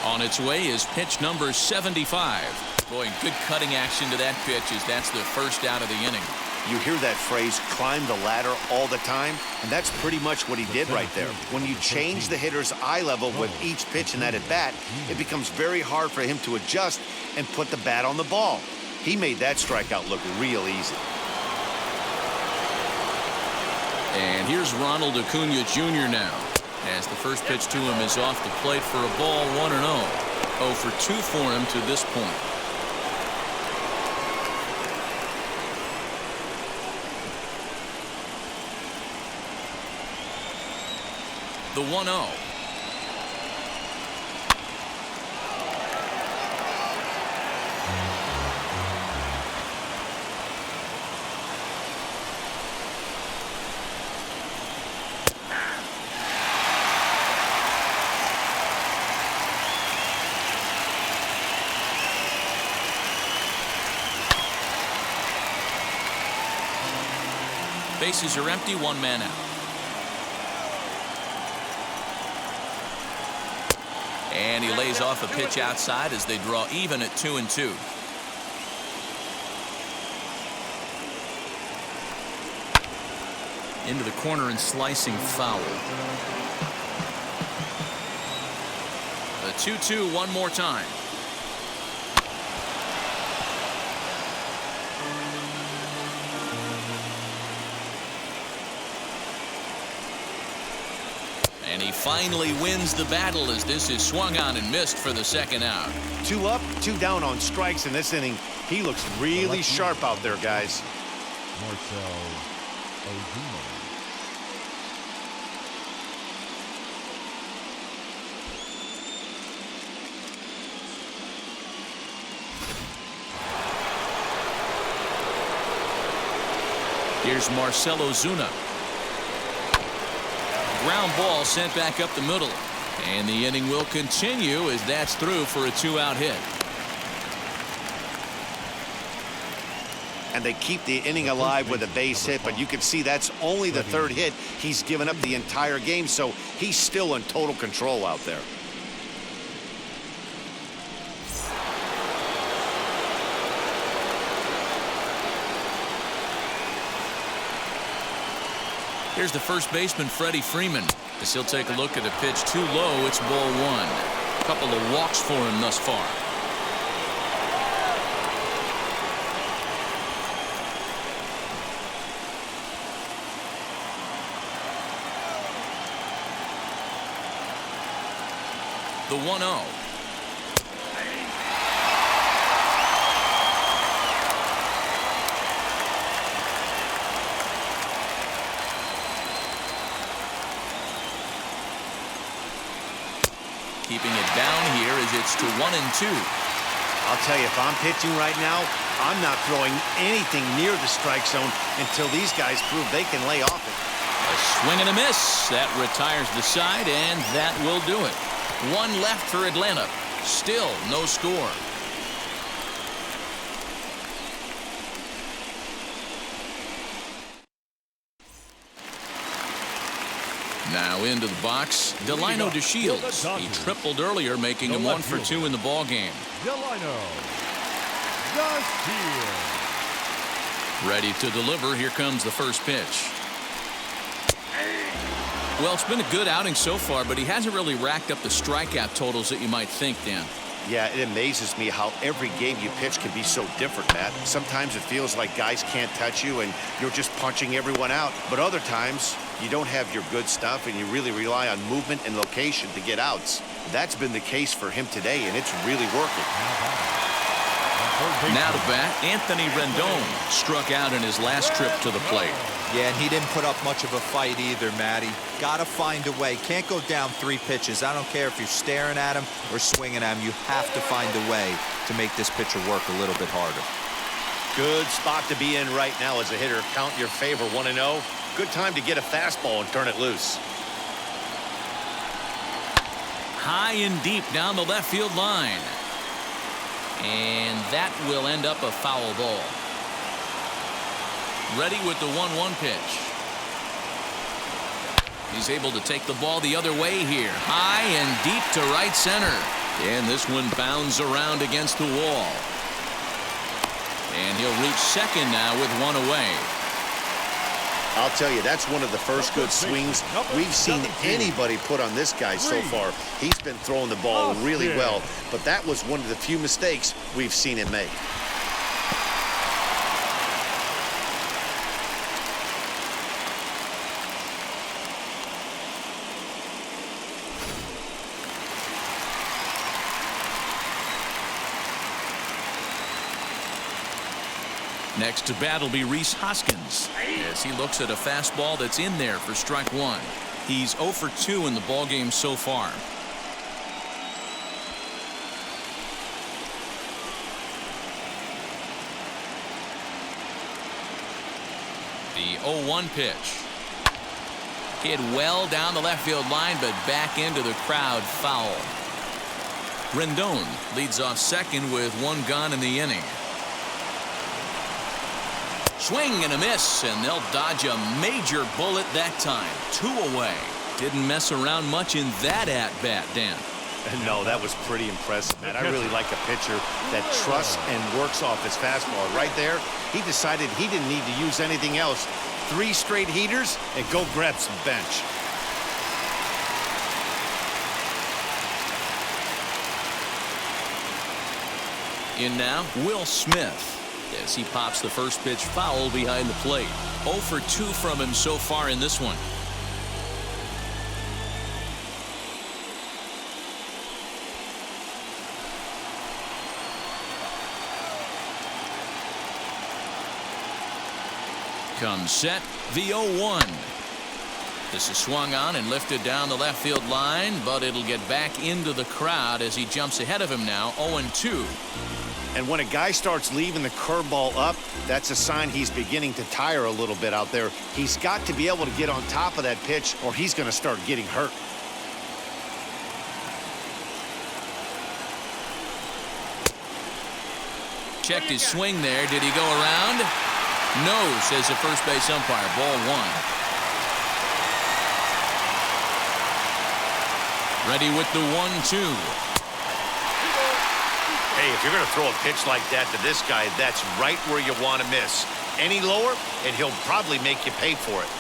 On its way is pitch number 75. Boy, good cutting action to that pitch as that's the first out of the inning. You hear that phrase, climb the ladder, all the time, and that's pretty much what he did right there. When you change the hitter's eye level with each pitch in that at-bat, it becomes very hard for him to adjust and put the bat on the ball. He made that strikeout look real easy. And here's Ronald Acuna Jr. now, as the first pitch to him is off the plate for a ball, 1-0. 0 for 2 for him to this point. The 1-0. Bases are empty, 1 man out. And he lays off a pitch outside as they draw even at 2-2. Into the corner and slicing foul. The 2-2 one more time. And he finally wins the battle as this is swung on and missed for the second out. 2 up, 2 down on strikes in this inning. He looks really sharp out there, guys. Here's Marcell Ozuna. Ground ball sent back up the middle. And the inning will continue as that's through for a 2-out hit. And they keep the inning alive with a base hit, but you can see that's only the third hit he's given up the entire game, so he's still in total control out there. Here's the first baseman, Freddie Freeman, as he'll take a look at a pitch too low. It's ball one. A couple of walks for him thus far. The 1-0. Keeping it down here as it's to 1-2. I'll tell you, if I'm pitching right now, I'm not throwing anything near the strike zone until these guys prove they can lay off it. A swing and a miss. That retires the side, and that will do it. One left for Atlanta. Still no score. Now into the box, Delano De Shields. He tripled earlier, making him 1 for 2 in the ball game. Delano De Shields. Ready to deliver. Here comes the first pitch. Well, it's been a good outing so far, but he hasn't really racked up the strikeout totals that you might think, Dan. Yeah, it amazes me how every game you pitch can be so different, Matt. Sometimes it feels like guys can't touch you and you're just punching everyone out. But other times, you don't have your good stuff and you really rely on movement and location to get outs. That's been the case for him today, and it's really working. Now to bat, Anthony Rendon struck out in his last trip to the plate. Yeah, and he didn't put up much of a fight either, Matty. Got to find a way. Can't go down 3 pitches. I don't care if you're staring at him or swinging at him. You have to find a way to make this pitcher work a little bit harder. Good spot to be in right now as a hitter. Count your favor, 1-0. Good time to get a fastball and turn it loose. High and deep down the left field line. And that will end up a foul ball. Ready with the 1-1 pitch. He's able to take the ball the other way here. High and deep to right center. And this one bounds around against the wall. And he'll reach second now with 1 away. I'll tell you, that's one of the first good swings we've seen anybody put on this guy so far. He's been throwing the ball really well, but that was one of the few mistakes we've seen him make. Next to bat will be Reese Hoskins as he looks at a fastball that's in there for strike 1. He's 0 for 2 in the ballgame so far. The 0-1 pitch. Hit well down the left field line, but back into the crowd, foul. Rendon leads off second with 1 gone in the inning. Swing and a miss, and they'll dodge a major bullet that time. 2 away. Didn't mess around much in that at-bat, Dan. No, that was pretty impressive, man. I really like a pitcher that trusts and works off his fastball. Right there, he decided he didn't need to use anything else. 3 straight heaters and go grab some bench. In now, Will Smith, as he pops the first pitch foul behind the plate. 0 for 2 from him so far in this one. Comes set, the 0-1. This is swung on and lifted down the left field line, but it'll get back into the crowd as he jumps ahead of him now, 0-2. And when a guy starts leaving the curveball up, that's a sign he's beginning to tire a little bit out there. He's got to be able to get on top of that pitch or he's going to start getting hurt. Checked his swing there. Did he go around? No, says the first base umpire. Ball one. Ready with the 1-2. Hey, if you're going to throw a pitch like that to this guy, that's right where you want to miss. Any lower, and he'll probably make you pay for it.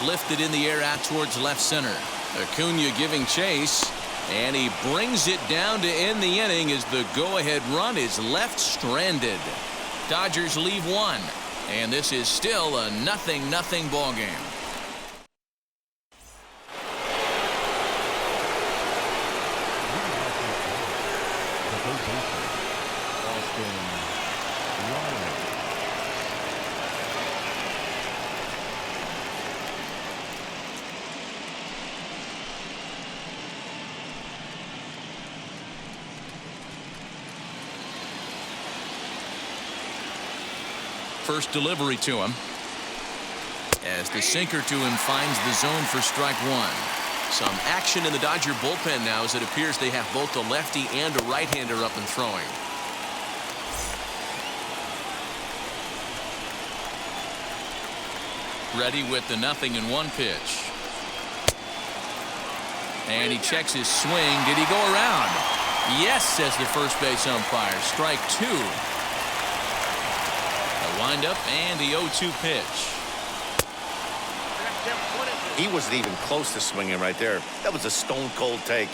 Lifted in the air out towards left center. Acuna giving chase, and he brings it down to end the inning as the go-ahead run is left stranded. Dodgers leave one, and this is still a 0-0 ball game. First delivery to him. As the sinker to him finds the zone for strike one. Some action in the Dodger bullpen now as it appears they have both a lefty and a right-hander up and throwing. Ready with the 0-1 pitch. And he checks his swing. Did he go around? Yes, says the first base umpire. Strike two. A windup and the 0-2 pitch. He wasn't even close to swinging right there. That was a stone-cold take.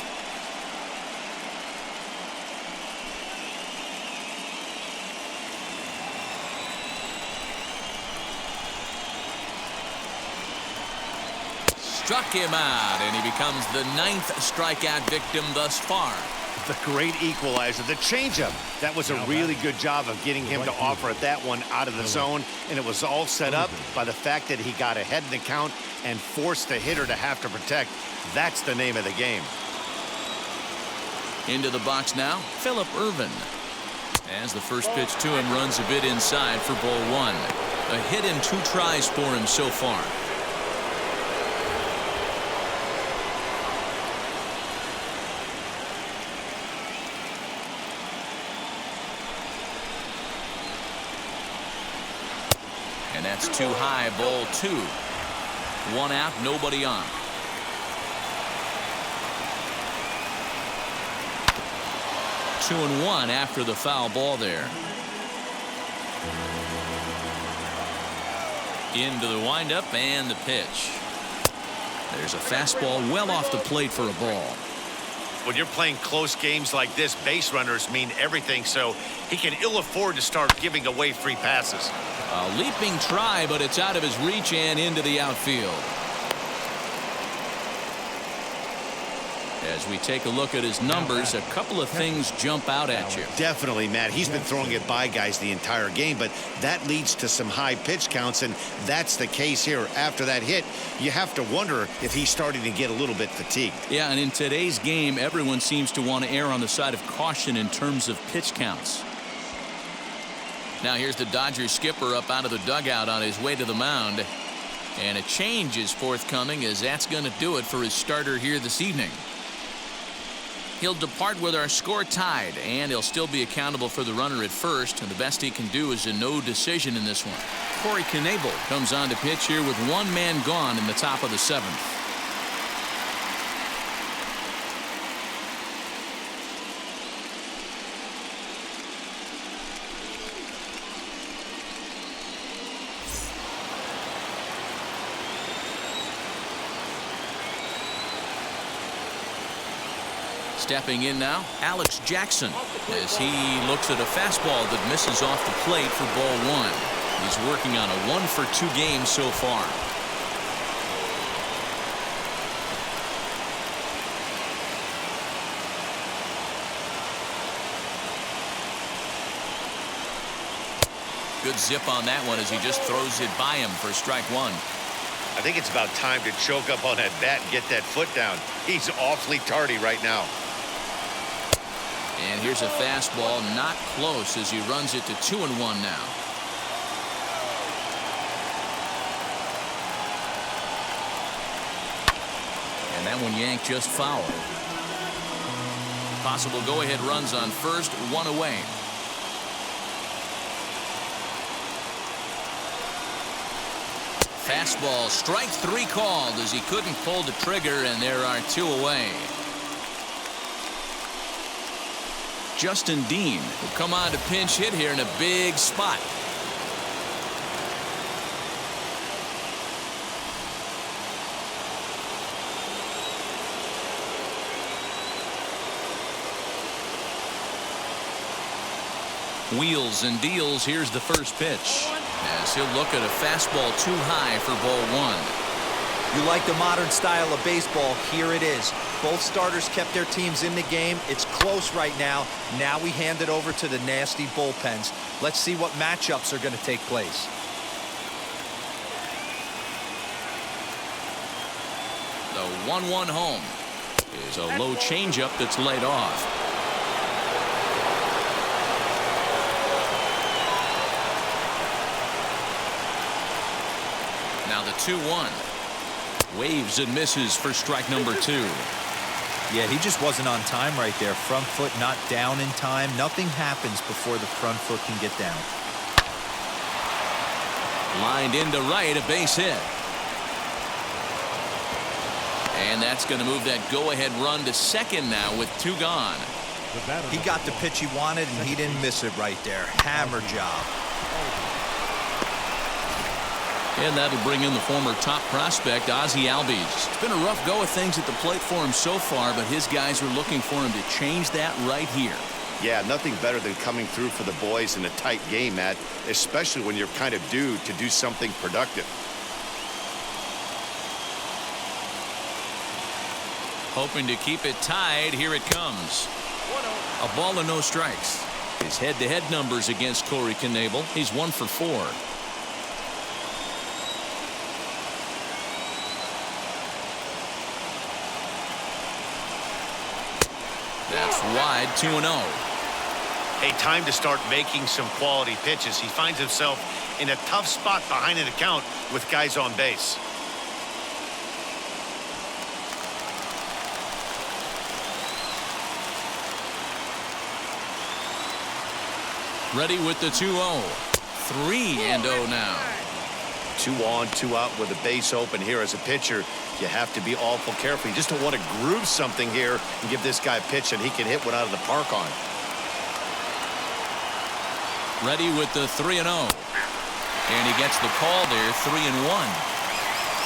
Struck him out, and he becomes the 9th strikeout victim thus far. The great equalizer, the changeup. That was a really good job of getting him to offer that one out of the zone, and it was all set up by the fact that he got ahead in the count and forced the hitter to have to protect. That's the name of the game. Into the box now, Phillip Ervin. As the first pitch to him runs a bit inside for ball one. A hit in 2 tries for him so far. And that's too high, ball two. 1 out, nobody on. Two and one after the foul ball there. Into the windup and the pitch. There's a fastball well off the plate for a ball. When you're playing close games like this, base runners mean everything, so he can ill afford to start giving away free passes. A leaping try, but it's out of his reach and into the outfield. As we take a look at his numbers, a couple of things jump out at you. Definitely, Matt. He's been throwing it by guys the entire game, but that leads to some high pitch counts, and that's the case here. After that hit, you have to wonder if he's starting to get a little bit fatigued. Yeah, and in today's game, everyone seems to want to err on the side of caution in terms of pitch counts. Now here's the Dodgers skipper up out of the dugout on his way to the mound. And a change is forthcoming, as that's going to do it for his starter here this evening. He'll depart with our score tied, and he'll still be accountable for the runner at first, and the best he can do is a no decision in this one. Corey Knebel comes on to pitch here with 1 man gone in the top of the 7th. Stepping in now, Alex Jackson, as he looks at a fastball that misses off the plate for ball one. He's working on a 1-for-2 game so far. Good zip on that one as he just throws it by him for strike one. I think it's about time to choke up on that bat and get that foot down. He's awfully tardy right now. And here's a fastball not close as he runs it to 2-1 now. And that one yanked just foul. Possible go-ahead runs on first, one away. Fastball, strike 3 called as he couldn't pull the trigger, and there are 2 away. Justin Dean will come on to pinch hit here in a big spot. Wheels and deals. Here's the first pitch. As he'll look at a fastball too high for ball 1. You like the modern style of baseball. Here it is. Both starters kept their teams in the game. It's close right now. Now we hand it over to the nasty bullpens. Let's see what matchups are going to take place. The 1-1 home is a low changeup that's laid off. Now the 2-1. Waves and misses for strike number 2. Yeah, he just wasn't on time right there. Front foot not down in time. Nothing happens before the front foot can get down. Lined into right, a base hit. And that's going to move that go-ahead run to second now with 2 gone. He got the pitch he wanted, and he didn't miss it right there. Hammer job. And that'll bring in the former top prospect, Ozzie Albies. It's been a rough go of things at the plate for him so far, but his guys are looking for him to change that right here. Yeah, nothing better than coming through for the boys in a tight game, Matt, especially when you're kind of due to do something productive. Hoping to keep it tied. Here it comes. A ball and no strikes. His head-to-head numbers against Corey Knebel. He's 1 for 4. That's wide, 2-0. Hey, time to start making some quality pitches. He finds himself in a tough spot behind an account with guys on base. Ready with the 2-0. 3-0 now. 2 on, 2 out with a base open here as a pitcher. You have to be awful careful. You just don't want to groove something here and give this guy a pitch and he can hit one out of the park on. Ready with the 3-0. And he gets the call there, 3-1.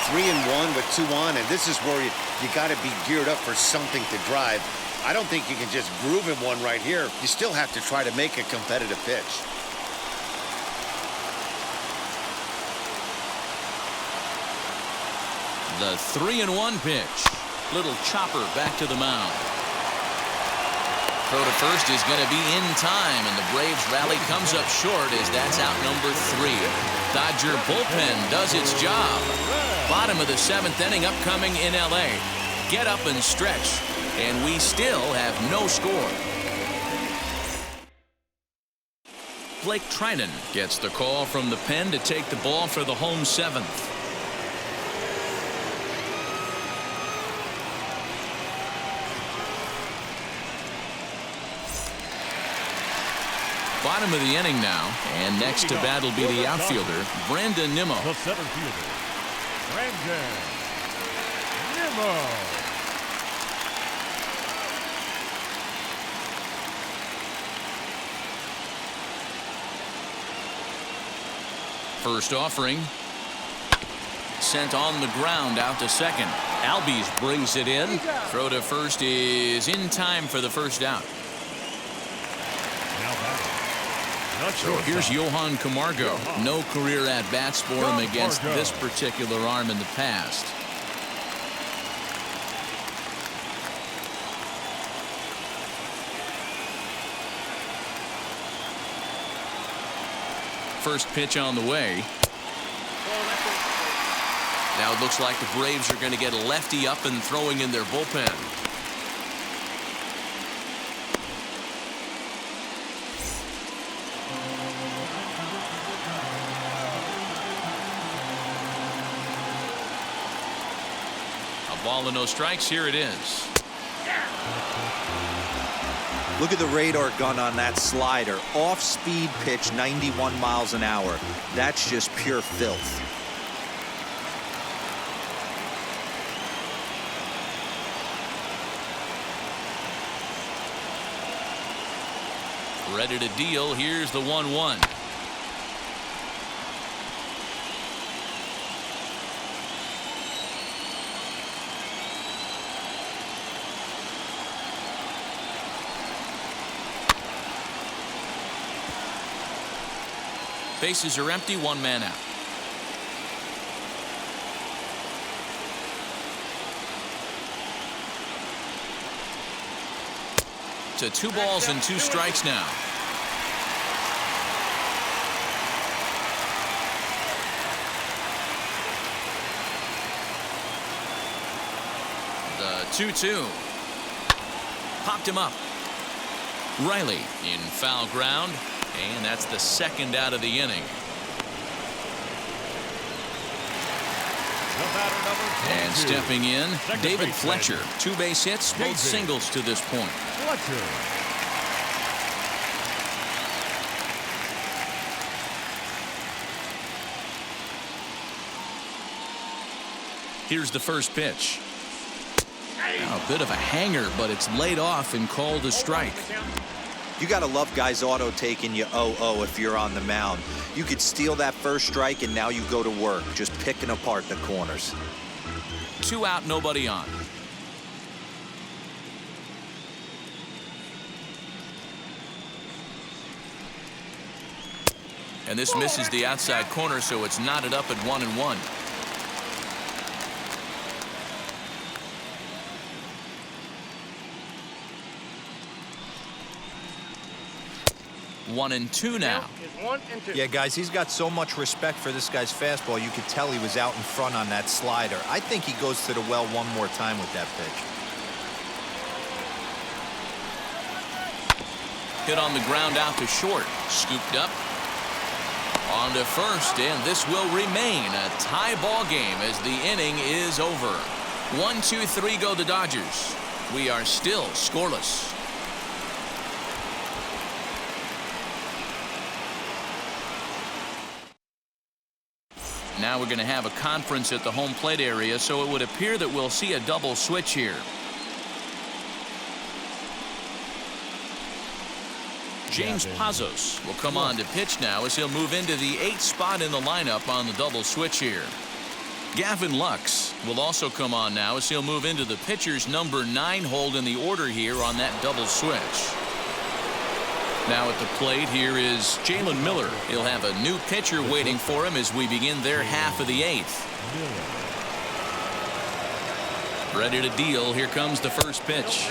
3-1 with 2 on, and this is where you got to be geared up for something to drive. I don't think you can just groove him one right here. You still have to try to make a competitive pitch. The 3-1 pitch. Little chopper back to the mound. Throw to first is going to be in time, and the Braves rally comes up short as that's out number 3. Dodger bullpen does its job. Bottom of the 7th inning upcoming in L.A. Get up and stretch, and we still have no score. Blake Trinan gets the call from the pen to take the ball for the home 7th. Bottom of the inning now, and next to bat will be the outfielder, Rendon Nimmo. The center fielder, Rendon Nimmo. First offering. Sent on the ground out to second. Albies brings it in. Throw to first is in time for the first out. So here's Johan Camargo. No career at-bats for him against this particular arm in the past. First pitch on the way. Now it looks like the Braves are going to get a lefty up and throwing in their bullpen. Ball and no strikes. Here it is. Look at the radar gun on that slider. Off-speed pitch, 91 miles an hour. That's just pure filth. Ready to deal. Here's the 1-1. Bases are empty, one man out. To 2 balls and 2 strikes now. The 2-2. Popped him up. Reilly in foul ground. And that's the second out of the inning. And stepping in, David Fletcher. 2 base hits, both singles to this point. Fletcher. Here's the first pitch. A bit of a hanger, but it's laid off and called a strike. You got to love guys auto taking you 0-0 if you're on the mound. You could steal that first strike and now you go to work, just picking apart the corners. 2 out, nobody on. And this misses the outside corner, so it's knotted up at 1-1. One and two now. Yeah, guys, he's got so much respect for this guy's fastball. You could tell he was out in front on that slider. I think he goes to the well one more time with that pitch. Hit on the ground out to short. Scooped up. On to first, and this will remain a tie ball game as the inning is over. 1-2-3 go the Dodgers. We are still scoreless. Now we're going to have a conference at the home plate area, so it would appear that we'll see a double switch here. James Pazos will come on to pitch now as he'll move into the 8th spot in the lineup on the double switch here. Gavin Lux will also come on now as he'll move into the pitcher's number 9 hold in the order here on that double switch. Now at the plate here is Jalen Miller. He'll have a new pitcher waiting for him as we begin their half of the 8th. Ready to deal. Here comes the first pitch.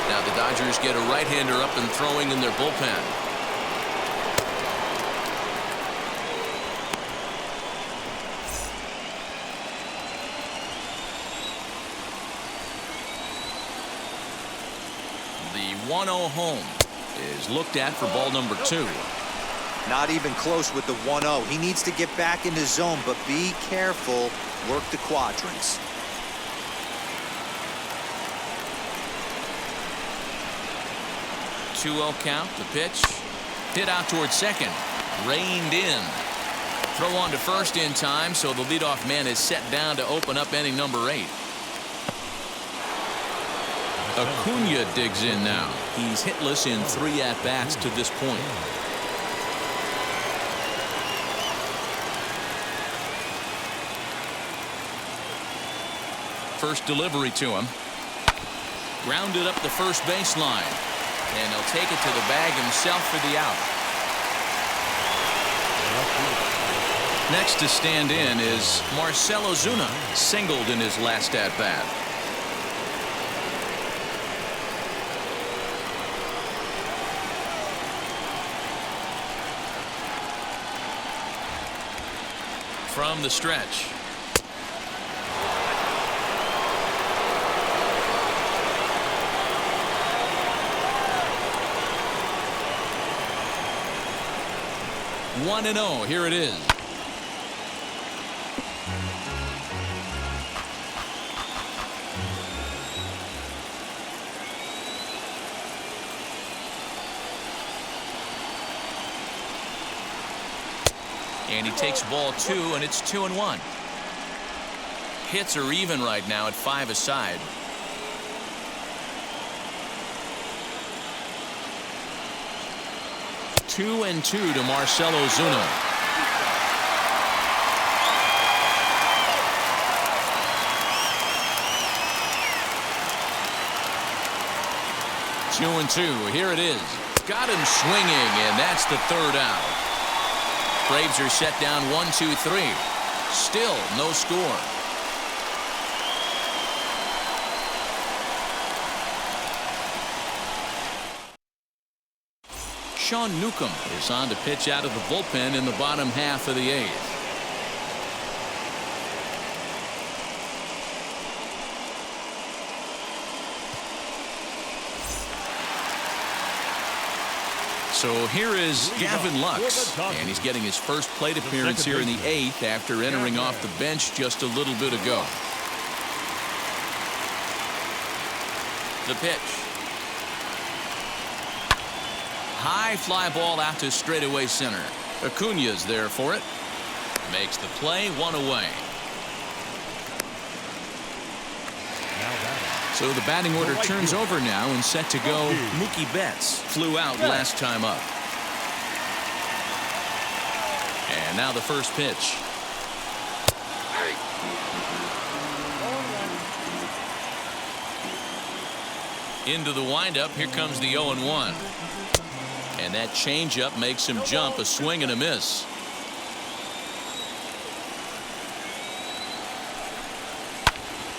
Now the Dodgers get a right-hander up and throwing in their bullpen. The 1-0 home is looked at for ball number 2. Not even close with the 1-0. He needs to get back in the zone, but be careful. Work the quadrants. Two-0 count. The pitch hit out towards second. Reined in. Throw on to first in time, so the leadoff man is set down to open up inning number 8. Acuna digs in now. He's hitless in 3 at-bats to this point. First delivery to him. Grounded up the first baseline. And he'll take it to the bag himself for the out. Next to stand in is Marcell Ozuna, singled in his last at-bat. From the stretch. One and 0. Here it is. And he takes ball 2, and it's 2-1. Hits are even right now at 5 aside. Two and 2 to Marcell Ozuna. Two and 2. Here it is. Got him swinging, and that's the 3rd out. Braves are set down 1-2-3. Still no score. Sean Newcomb is on to pitch out of the bullpen in the bottom half of the 8th. So here is Gavin Lux, and he's getting his first plate appearance here in the 8th after entering off the bench just a little bit ago. The pitch. High fly ball out to straightaway center. Acuna's there for it. Makes the play, 1 away. So the batting order turns over now and set to go. Mookie Betts flew out last time up. And now the first pitch. Into the windup. Here comes the 0-1. And that changeup makes him jump. A swing and a miss.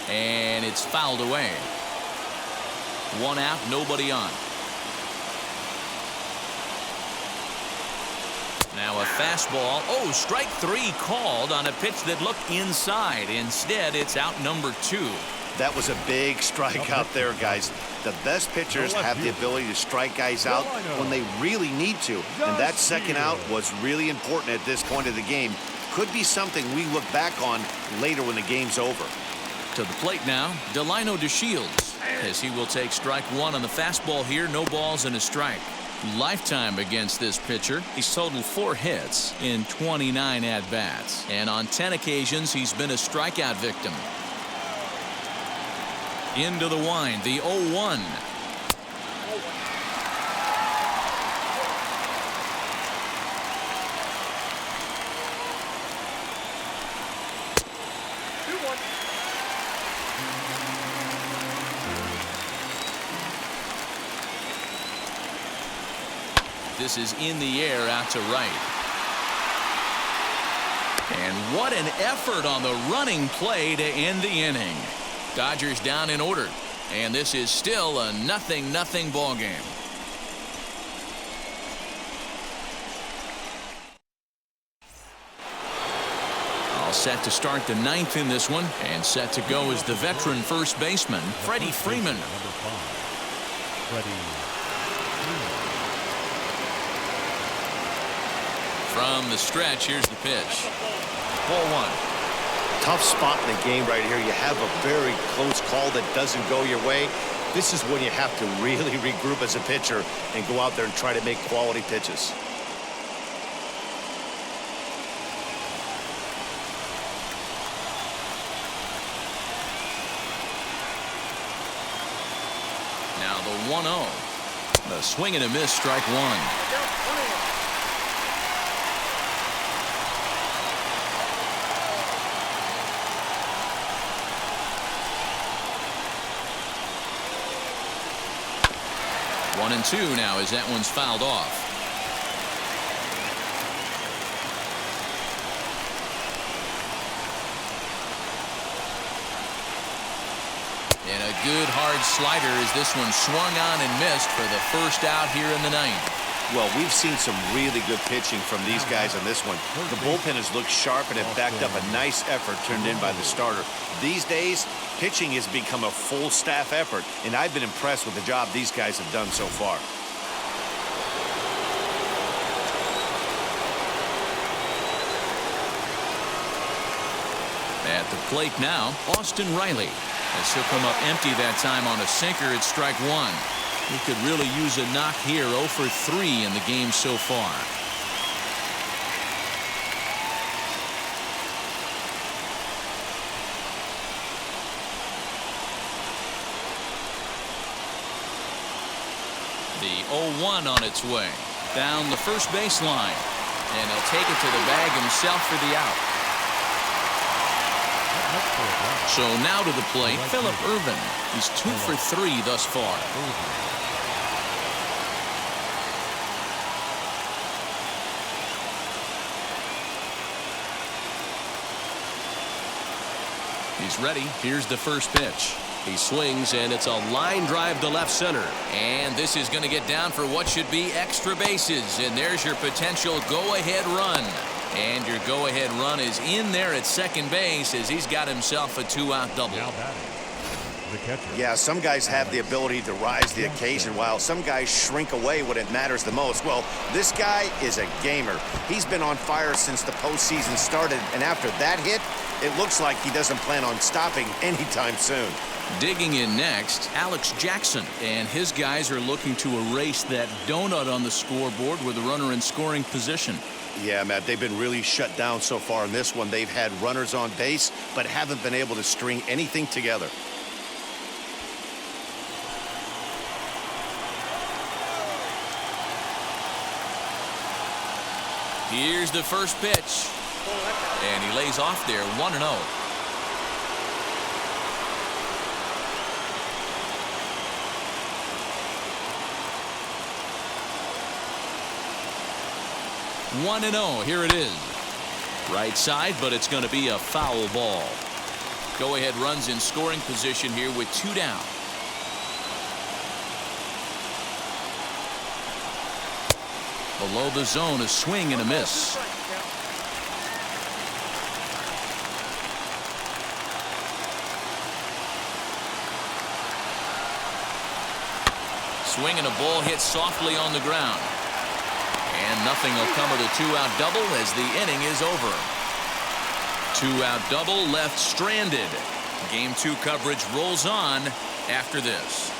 And it's fouled away. 1 out, nobody on. Now a fastball. Oh, strike 3 called on a pitch that looked inside. Instead, it's out number 2. That was a big strike out there, guys. The best pitchers have the ability to strike guys out when they really need to. And that second out was really important at this point of the game. Could be something we look back on later when the game's over. To the plate now, Delano De Shields, as he will take strike 1 on the fastball here. No balls and a strike. Lifetime against this pitcher. He's totaled 4 hits in 29 at-bats. And on 10 occasions, he's been a strikeout victim. Into the wind, the 0-1. This is in the air out to right. And what an effort on the running play to end the inning. Dodgers down in order, and this is still a 0-0 ball game. All set to start the 9th in this one, and set to go is the veteran first baseman, Freddie Freeman. From the stretch, here's the pitch. Ball 1. Tough spot in the game right here. You have a very close call that doesn't go your way. This is when you have to really regroup as a pitcher and go out there and try to make quality pitches. Now the 1-0. The swing and a miss, strike 1. One and 2 now as that one's fouled off. And a good hard slider as this one swung on and missed for the first out here in the 9th. Well, we've seen some really good pitching from these guys on this one. The bullpen has looked sharp and it backed up a nice effort turned in by the starter. These days, pitching has become a full staff effort, and I've been impressed with the job these guys have done so far. At the plate now, Austin Reilly, as he'll come up empty that time on a sinker at strike 1. He could really use a knock here. 0 for 3 in the game so far. The 0-1 on its way. Down the first baseline. And he'll take it to the bag himself for the out. So now to the plate, Phillip Ervin. He's 2 for 3 thus far. He's ready. Here's the first pitch. He swings, and it's a line drive to left center. And this is going to get down for what should be extra bases. And there's your potential go-ahead run. And your go-ahead run is in there at second base as he's got himself a 2-out double. Now batting, the catcher. Yeah, some guys have the ability to rise to the occasion while some guys shrink away when it matters the most. Well, this guy is a gamer. He's been on fire since the postseason started, and after that hit, it looks like he doesn't plan on stopping anytime soon. Digging in next, Alex Jackson, and his guys are looking to erase that donut on the scoreboard with a runner in scoring position. Yeah, Matt, they've been really shut down so far in this one. They've had runners on base, but haven't been able to string anything together. Here's the first pitch. And he lays off there, 1-0. Here it is. Right side, but it's going to be a foul ball. Go-ahead runs in scoring position here with 2 down. Below the zone, a swing and a miss. Swing and a ball hit softly on the ground. And nothing will come of the 2-out double as the inning is over. 2-out double left stranded. Game 2 coverage rolls on after this.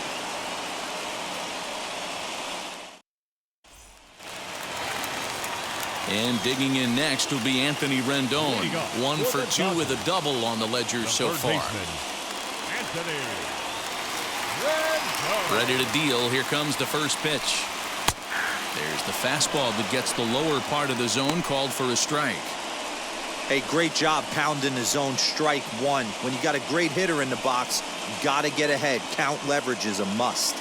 And digging in next will be Anthony Rendon. 1 for 2 with a double on the ledger so far. Ready to deal. Here comes the first pitch. There's the fastball that gets the lower part of the zone, called for a strike. Hey, great job pounding the zone. Strike 1. When you got a great hitter in the box, you got to get ahead. Count leverage is a must.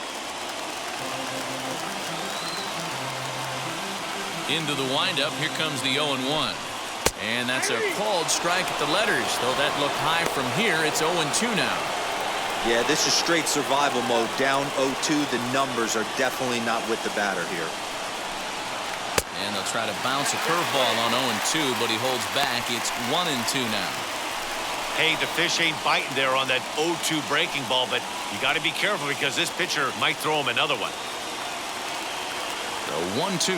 Into the windup. Here comes the 0-1. And that's a called strike at the letters. Though that looked high from here, it's 0-2 now. Yeah, this is straight survival mode. Down 0-2. The numbers are definitely not with the batter here. And they'll try to bounce a curveball on 0-2, but he holds back. It's 1-2 now. Hey, the fish ain't biting there on that 0-2 breaking ball, but you got to be careful because this pitcher might throw him another one. So 1-2.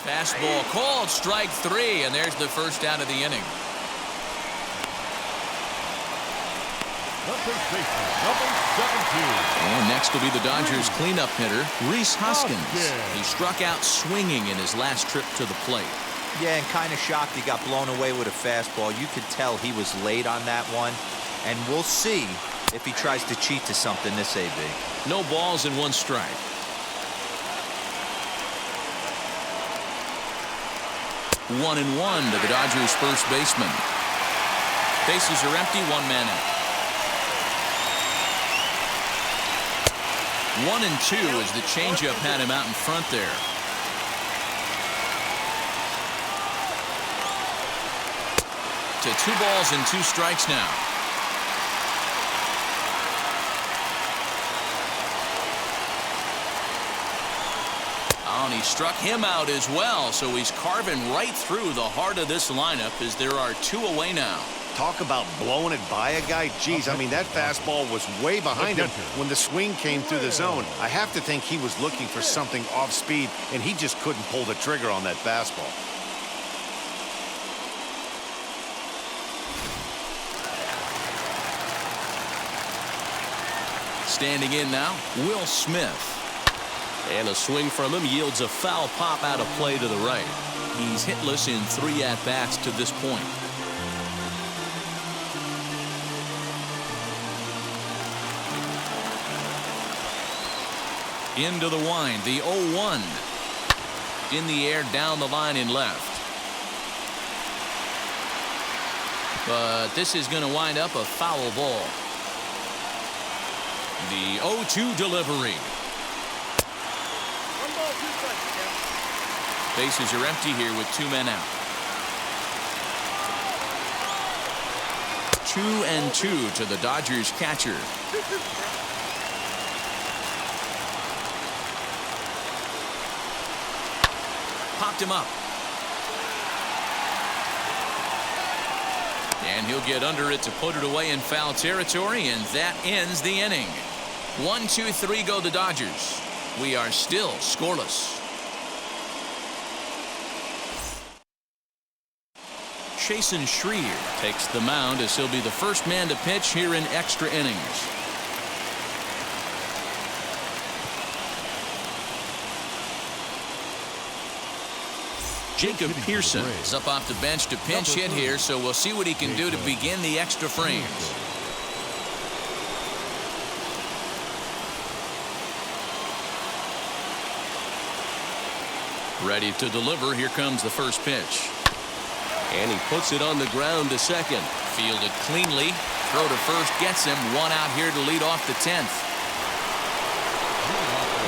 Fastball called, strike 3, and there's the first out of the inning. Number 17. And next will be the Dodgers cleanup hitter, Reese Hoskins. He struck out swinging in his last trip to the plate. Yeah, and kind of shocked he got blown away with a fastball. You could tell he was late on that one. And we'll see if he tries to cheat to something this AB. No balls and 1 strike. One and 1 to the Dodgers first baseman. Bases are empty, 1 man out. 1-2 as the changeup had him out in front there. To 2 balls and 2 strikes now. Oh, and he struck him out as well, so he's carving right through the heart of this lineup as there are 2 away now. Talk about blowing it by a guy. Geez, I mean, that fastball was way behind him when the swing came through the zone. I have to think he was looking for something off speed, and he just couldn't pull the trigger on that fastball. Standing in now, Will Smith. And a swing from him yields a foul pop out of play to the right. He's hitless in 3 at-bats to this point. Into the wind, the 0-1. In the air, down the line and left. But this is going to wind up a foul ball. The 0-2 delivery. Bases are empty here with 2 men out. 2-2 to the Dodgers catcher. Popped him up. And he'll get under it to put it away in foul territory, and that ends the inning. 1-2-3 go the Dodgers. We are still scoreless. Chasen Schrier takes the mound as he'll be the first man to pitch here in extra innings. Jacob Pearson is up off the bench to pinch hit here, so we'll see what he can do to begin the extra frames. Ready to deliver. Here comes the first pitch. And he puts it on the ground to second. Fielded cleanly. Throw to first gets him. 1 out here to lead off the 10th.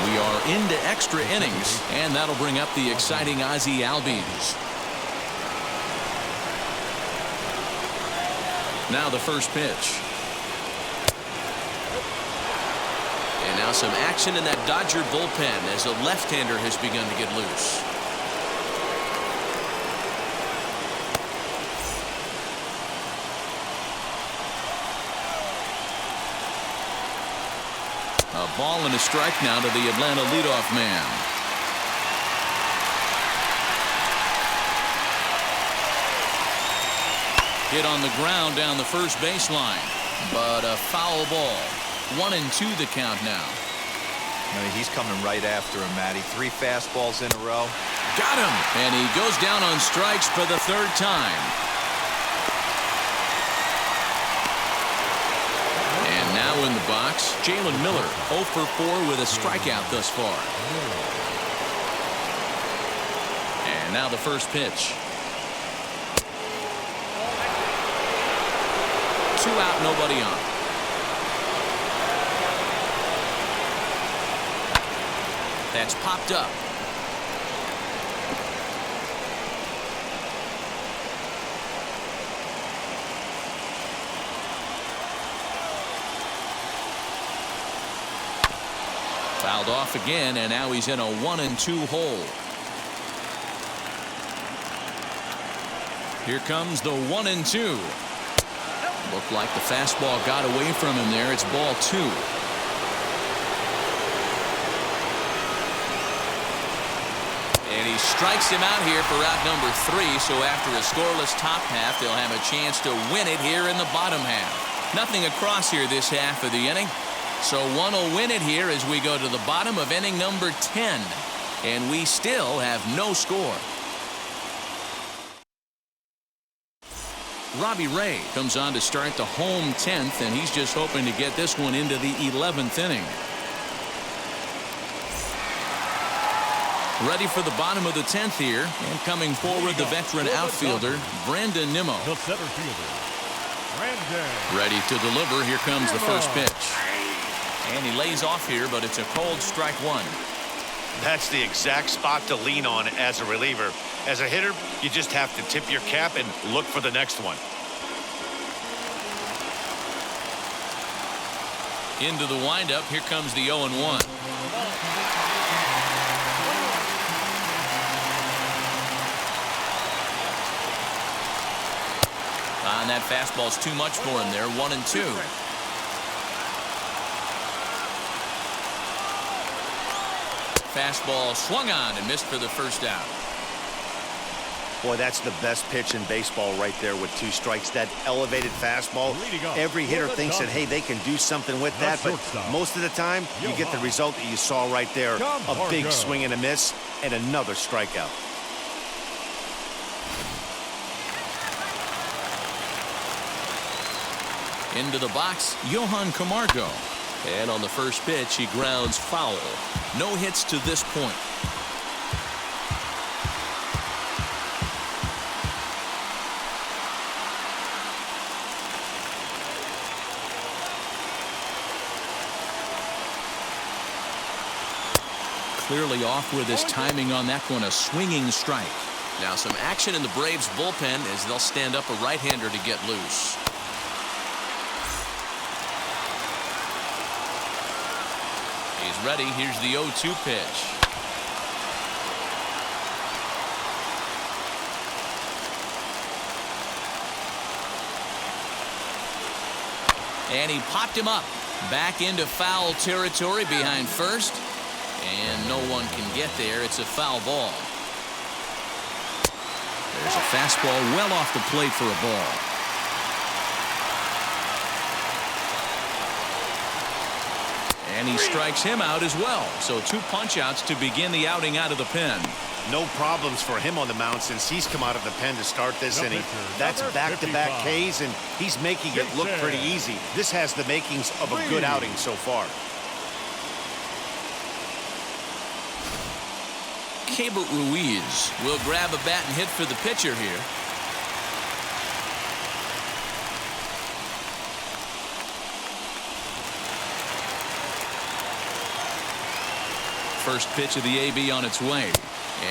We are into extra innings, and that'll bring up the exciting Ozzie Albies. Now the first pitch. And now some action in that Dodger bullpen as a left-hander has begun to get loose. A ball and a strike now to the Atlanta leadoff man. Hit on the ground down the first baseline, but a foul ball. 1-2 the count now. He's coming right after him, Matty. 3 fastballs in a row. Got him, and he goes down on strikes for the 3rd time. Now in the box, Jalen Miller, 0 for 4 with a strikeout thus far. And now the first pitch. 2 out, nobody on. That's popped up. Fouled off again, and now he's in a 1-2 hole. Here comes the 1-2. Looked like the fastball got away from him there. It's ball 2. And he strikes him out here for out number 3. So after a scoreless top half, they'll have a chance to win it here in the bottom half. Nothing across here this half of the inning. So one will win it here as we go to the bottom of inning number 10. And we still have no score. Robbie Ray comes on to start the home 10th, and he's just hoping to get this one into the 11th inning. Ready for the bottom of the 10th here, and coming forward the veteran outfielder, Rendon Nimmo. The center fielder, Rendon. Ready to deliver. Here comes the first pitch. And he lays off here, but it's a cold strike 1. That's the exact spot to lean on as a reliever. As a hitter, you just have to tip your cap and look for the next one. Into the windup. Here comes the 0-1. And that fastball's too much for him there. 1-2. Fastball swung on and missed for the first out. Boy, that's the best pitch in baseball right there with 2 strikes. That elevated fastball, every hitter thinks that, hey, they can do something with that, but most of the time, you get the result that you saw right there. A big swing and a miss, and another strikeout. Into the box, Johan Camargo. And on the first pitch, he grounds foul. No hits to this point. Clearly off with his timing on that one, a swinging strike. Now some action in the Braves bullpen as they'll stand up a right-hander to get loose. He's ready. Here's the 0-2 pitch. And he popped him up. Back into foul territory behind first. And no one can get there. It's a foul ball. There's a fastball well off the plate for a ball. And he strikes him out as well. So 2 punch-outs to begin the outing out of the pen. No problems for him on the mound since he's come out of the pen to start this inning. That's back-to-back Ks, and he's making it look pretty easy. This has the makings of a good outing so far. Keibert Ruiz will grab a bat and hit for the pitcher here. First pitch of the AB on its way.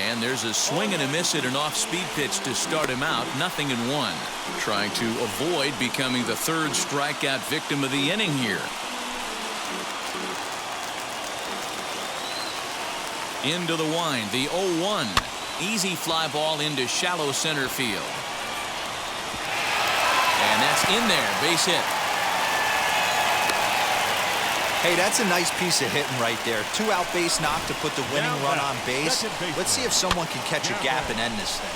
And there's a swing and a miss at an off-speed pitch to start him out. 0-1. Trying to avoid becoming the 3rd strikeout victim of the inning here. Into the wind, the 0-1. Easy fly ball into shallow center field. And that's in there, base hit. Hey, that's a nice piece of hitting right there. 2 out base knock to put the winning run on base. Let's see if someone can catch a gap and end this thing.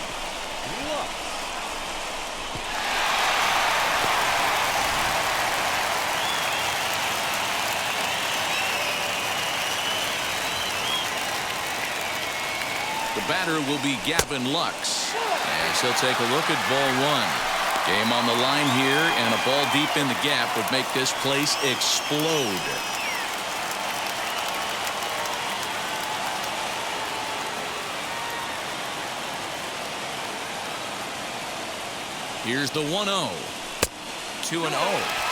The batter will be Gavin Lux. As he'll take a look at ball 1. Game on the line here, and a ball deep in the gap would make this place explode. Here's the 1-0. 2-0.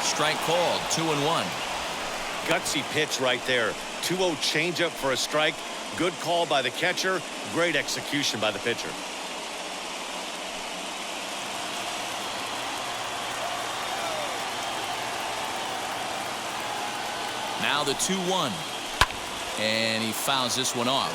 Strike called. 2-1. Gutsy pitch right there. 2-0 changeup for a strike. Good call by the catcher. Great execution by the pitcher. Now the 2-1. And he fouls this one off.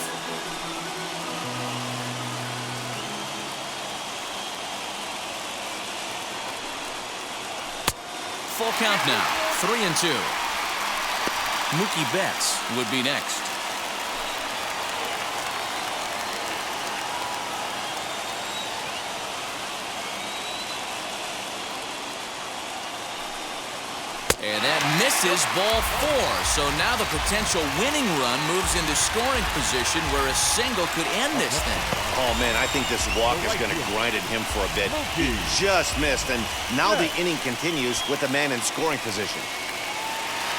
Full count now. 3-2. Mookie Betts would be next. And that misses ball 4. So now the potential winning run moves into scoring position where a single could end this thing. Oh, man, I think this walk is going to grind at him for a bit. He just missed, and now the inning continues with a man in scoring position.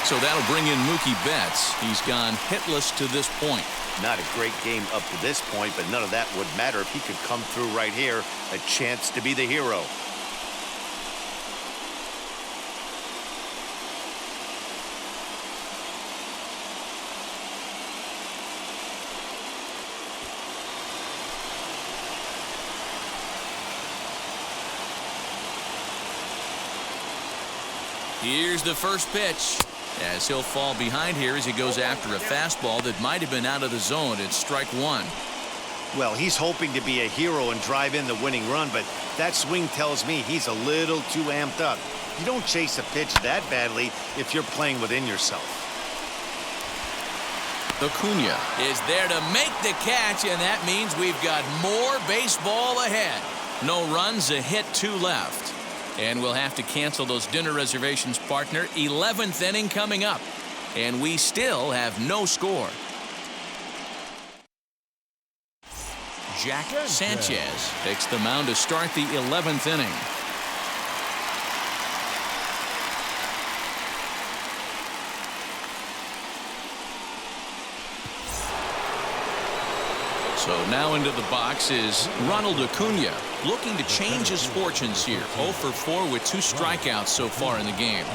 So that'll bring in Mookie Betts. He's gone hitless to this point. Not a great game up to this point, but none of that would matter if he could come through right here. A chance to be the hero. Here's the first pitch. As he'll fall behind here as he goes after a fastball that might have been out of the zone. It's strike 1. Well, he's hoping to be a hero and drive in the winning run, but that swing tells me he's a little too amped up. You don't chase a pitch that badly if you're playing within yourself. Acuna is there to make the catch, and that means we've got more baseball ahead. No runs, a hit, 2 left. And we'll have to cancel those dinner reservations, partner. 11th inning coming up, and we still have no score. Jack Sanchez takes the mound to start the 11th inning. So now into the box is Ronald Acuna, looking to change his fortunes here. 0 for 4 with 2 strikeouts so far in the game.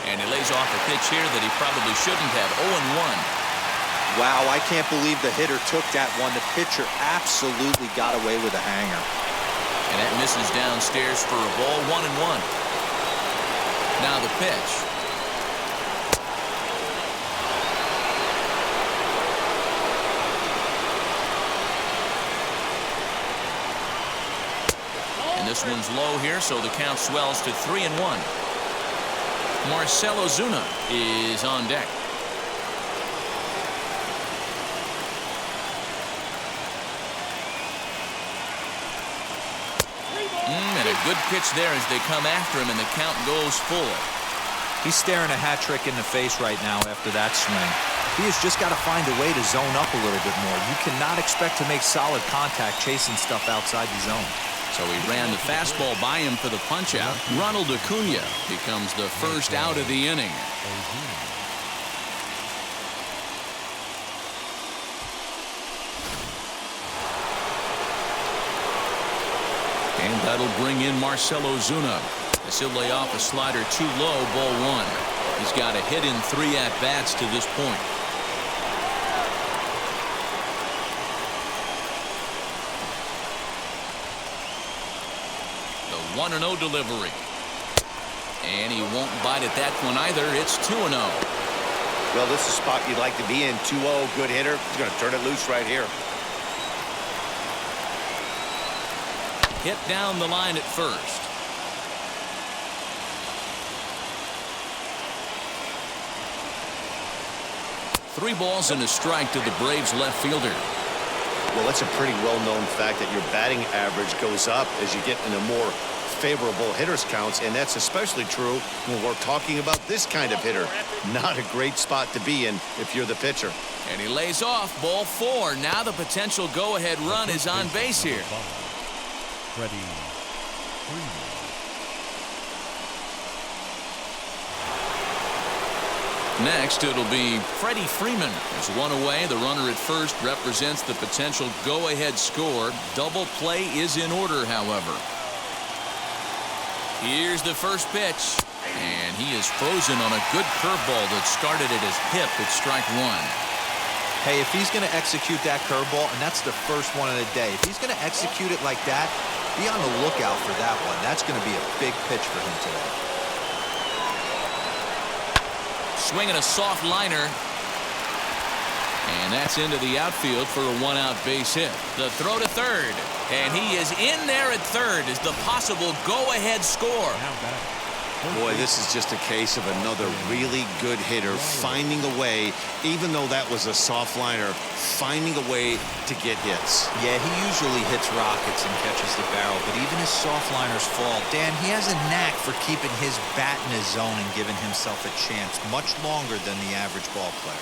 And he lays off a pitch here that he probably shouldn't have. 0-1. Wow, I can't believe the hitter took that one. The pitcher absolutely got away with a hanger. And that misses downstairs for a ball. 1-1. Now the pitch. And this one's low here, so the count swells to 3-1. Marcell Ozuna is on deck. And a good pitch there as they come after him, and the count goes full. He's staring a hat trick in the face right now after that swing. He has just got to find a way to zone up a little bit more. You cannot expect to make solid contact chasing stuff outside the zone. So he ran the fastball by him for the punch-out. Ronald Acuna becomes the first out of the inning. And that'll bring in Marcell Ozuna. As he'll lay off a slider too low, ball 1. He's got a hit in 3 at-bats to this point. The 1-0 delivery. And he won't bite at that one either. It's 2-0. Well, this is a spot you'd like to be in. 2-0, good hitter. He's going to turn it loose right here. Hit down the line at first. Three balls and a strike to the Braves left fielder. Well, that's a pretty well-known fact that your batting average goes up as you get into more favorable hitters counts, and that's especially true when we're talking about this kind of hitter. Not a great spot to be in if you're the pitcher. And he lays off, ball 4. Now the potential go-ahead run is on base here. Freddie Freeman. Next, it'll be Freddie Freeman. There's one away. The runner at first represents the potential go-ahead score. Double play is in order, however. Here's the first pitch. And he is frozen on a good curveball that started at his hip at strike 1. Hey, if he's going to execute that curveball, and that's the first one of the day, if he's going to execute it like that, be on the lookout for that one. That's going to be a big pitch for him today. Swinging a soft liner. And that's into the outfield for a 1-out base hit. The throw to third. And he is in there at third as the possible go-ahead score. Boy, this is just a case of another really good hitter finding a way, even though that was a soft liner, finding a way to get hits. Yeah, he usually hits rockets and catches the barrel, but even his soft liners fall. Dan, he has a knack for keeping his bat in his zone and giving himself a chance much longer than the average ball player.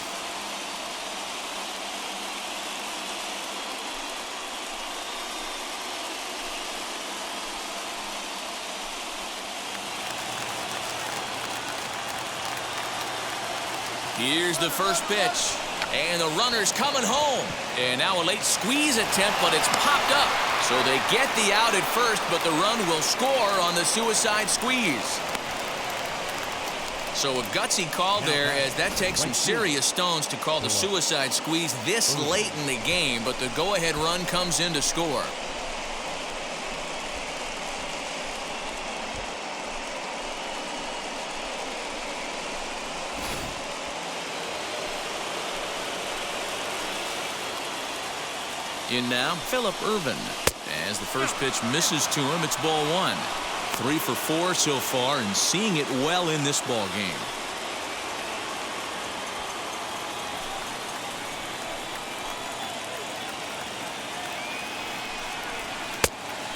Here's the first pitch. And the runner's coming home. And now a late squeeze attempt, but it's popped up. So they get the out at first, but the run will score on the suicide squeeze. So a gutsy call there, as that takes some serious stones to call the suicide squeeze this late in the game, but the go-ahead run comes in to score. In now, Phillip Ervin. As the first pitch misses to him, it's ball 1. 3 for 4 so far and seeing it well in this ball game.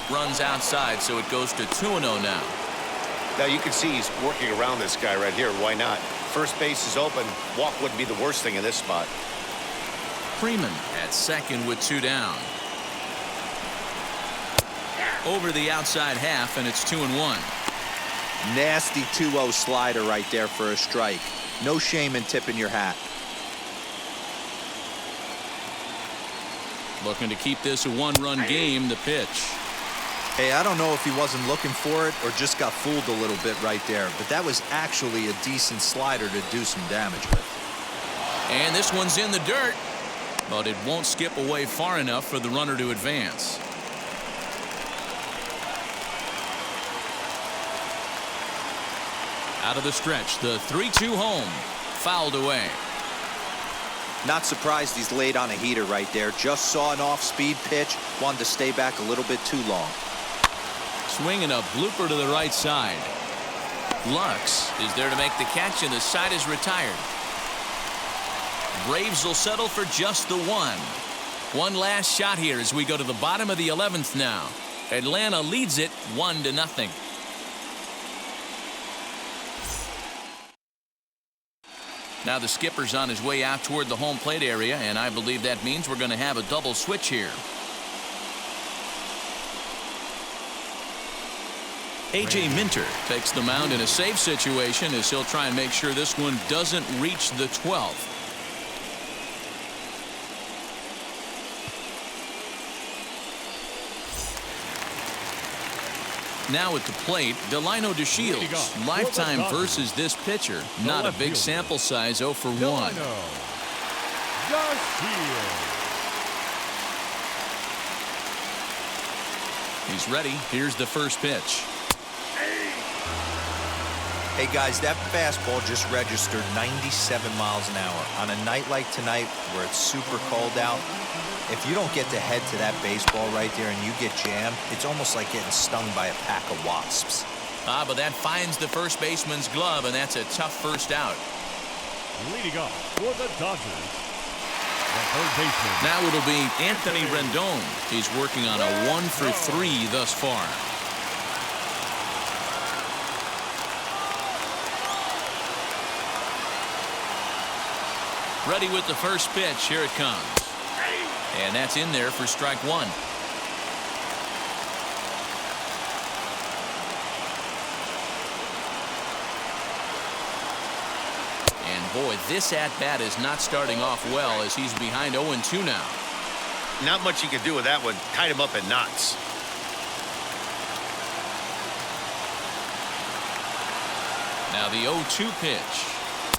Runs outside, so it goes to 2-0 now. Now you can see he's working around this guy right here. Why not? First base is open. Walk wouldn't be the worst thing in this spot. Freeman at second with 2 down. Over the outside half, and it's 2-1. Nasty 2-0 slider right there for a strike. No shame in tipping your hat. Looking to keep this a 1-run game. The pitch. Hey, I don't know if he wasn't looking for it or just got fooled a little bit right there, but that was actually a decent slider to do some damage with. And this one's in the dirt, but it won't skip away far enough for the runner to advance. Out of the stretch, the 3-2 home. Fouled away. Not surprised he's laid on a heater right there. Just saw an off-speed pitch, wanted to stay back a little bit too long. Swinging a blooper to the right side. Lux is there to make the catch, and the side is retired. Braves will settle for just the one. One last shot here as we go to the bottom of the 11th now. Atlanta leads it 1-0. Now the skipper's on his way out toward the home plate area, and I believe that means we're going to have a double switch here. A.J. Minter takes the mound in a safe situation as he'll try and make sure this one doesn't reach the 12th. Now at the plate, Delano De Shields. Lifetime versus this pitcher. Not a big sample size, 0 for 1. He's ready. Here's the first pitch. Hey guys, that fastball just registered 97 miles an hour. On a night like tonight where it's super cold out, if you don't get to head to that baseball right there and you get jammed, it's almost like getting stung by a pack of wasps. But that finds the first baseman's glove, and that's a tough first out. Leading off for the Dodgers, the third baseman. Now it'll be Anthony Rendon. He's working on a 1 for 3 thus far. Ready with the first pitch. Here it comes. And that's in there for strike 1. And boy, this at-bat is not starting off well as he's behind 0-2 now. Not much you can do with that one. Tied him up in knots. Now the 0-2 pitch.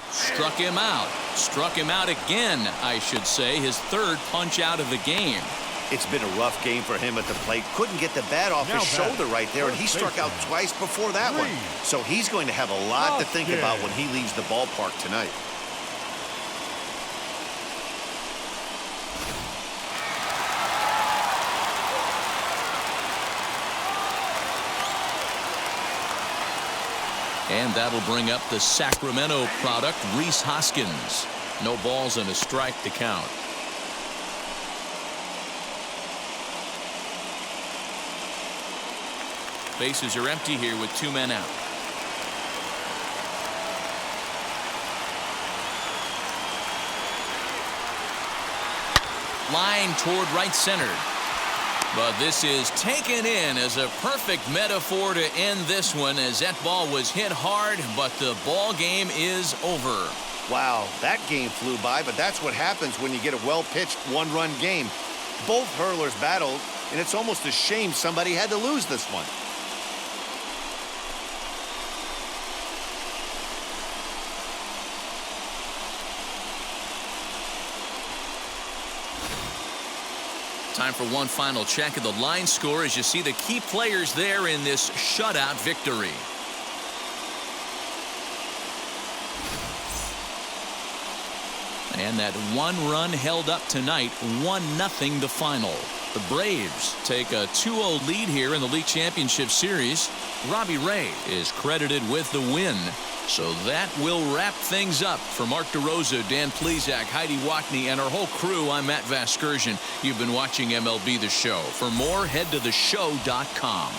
Struck him out. Struck him out again, I should say. His third punch out of the game. It's been a rough game for him at the plate. Couldn't get the bat off his shoulder right there, and he struck out twice before that one. So he's going to have a lot to think about when he leaves the ballpark tonight. And that'll bring up the Sacramento product, Reese Hoskins. No balls and a strike to count. Bases are empty here with 2 men out. Line toward right center. But this is taken in as a perfect metaphor to end this one, as that ball was hit hard, but the ball game is over. Wow, that game flew by, but that's what happens when you get a well-pitched one-run game. Both hurlers battled, and it's almost a shame somebody had to lose this one. Time for one final check of the line score as you see the key players there in this shutout victory. And that one run held up tonight, 1-0 the final. The Braves take a 2-0 lead here in the league championship series. Robbie Ray is credited with the win. So that will wrap things up. For Mark DeRosa, Dan Plesac, Heidi Wackney, and our whole crew, I'm Matt Vasgersian. You've been watching MLB The Show. For more, head to theshow.com.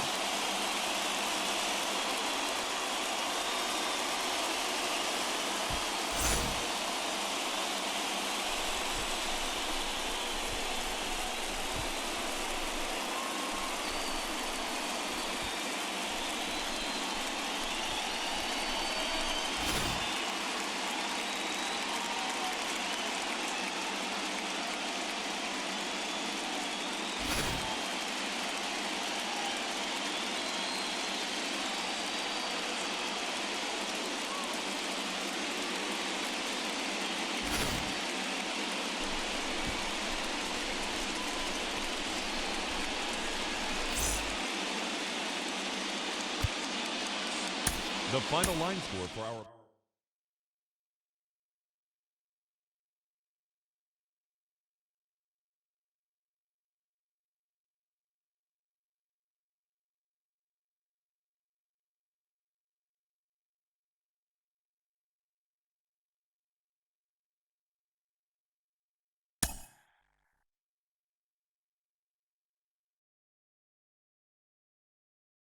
The final line score for our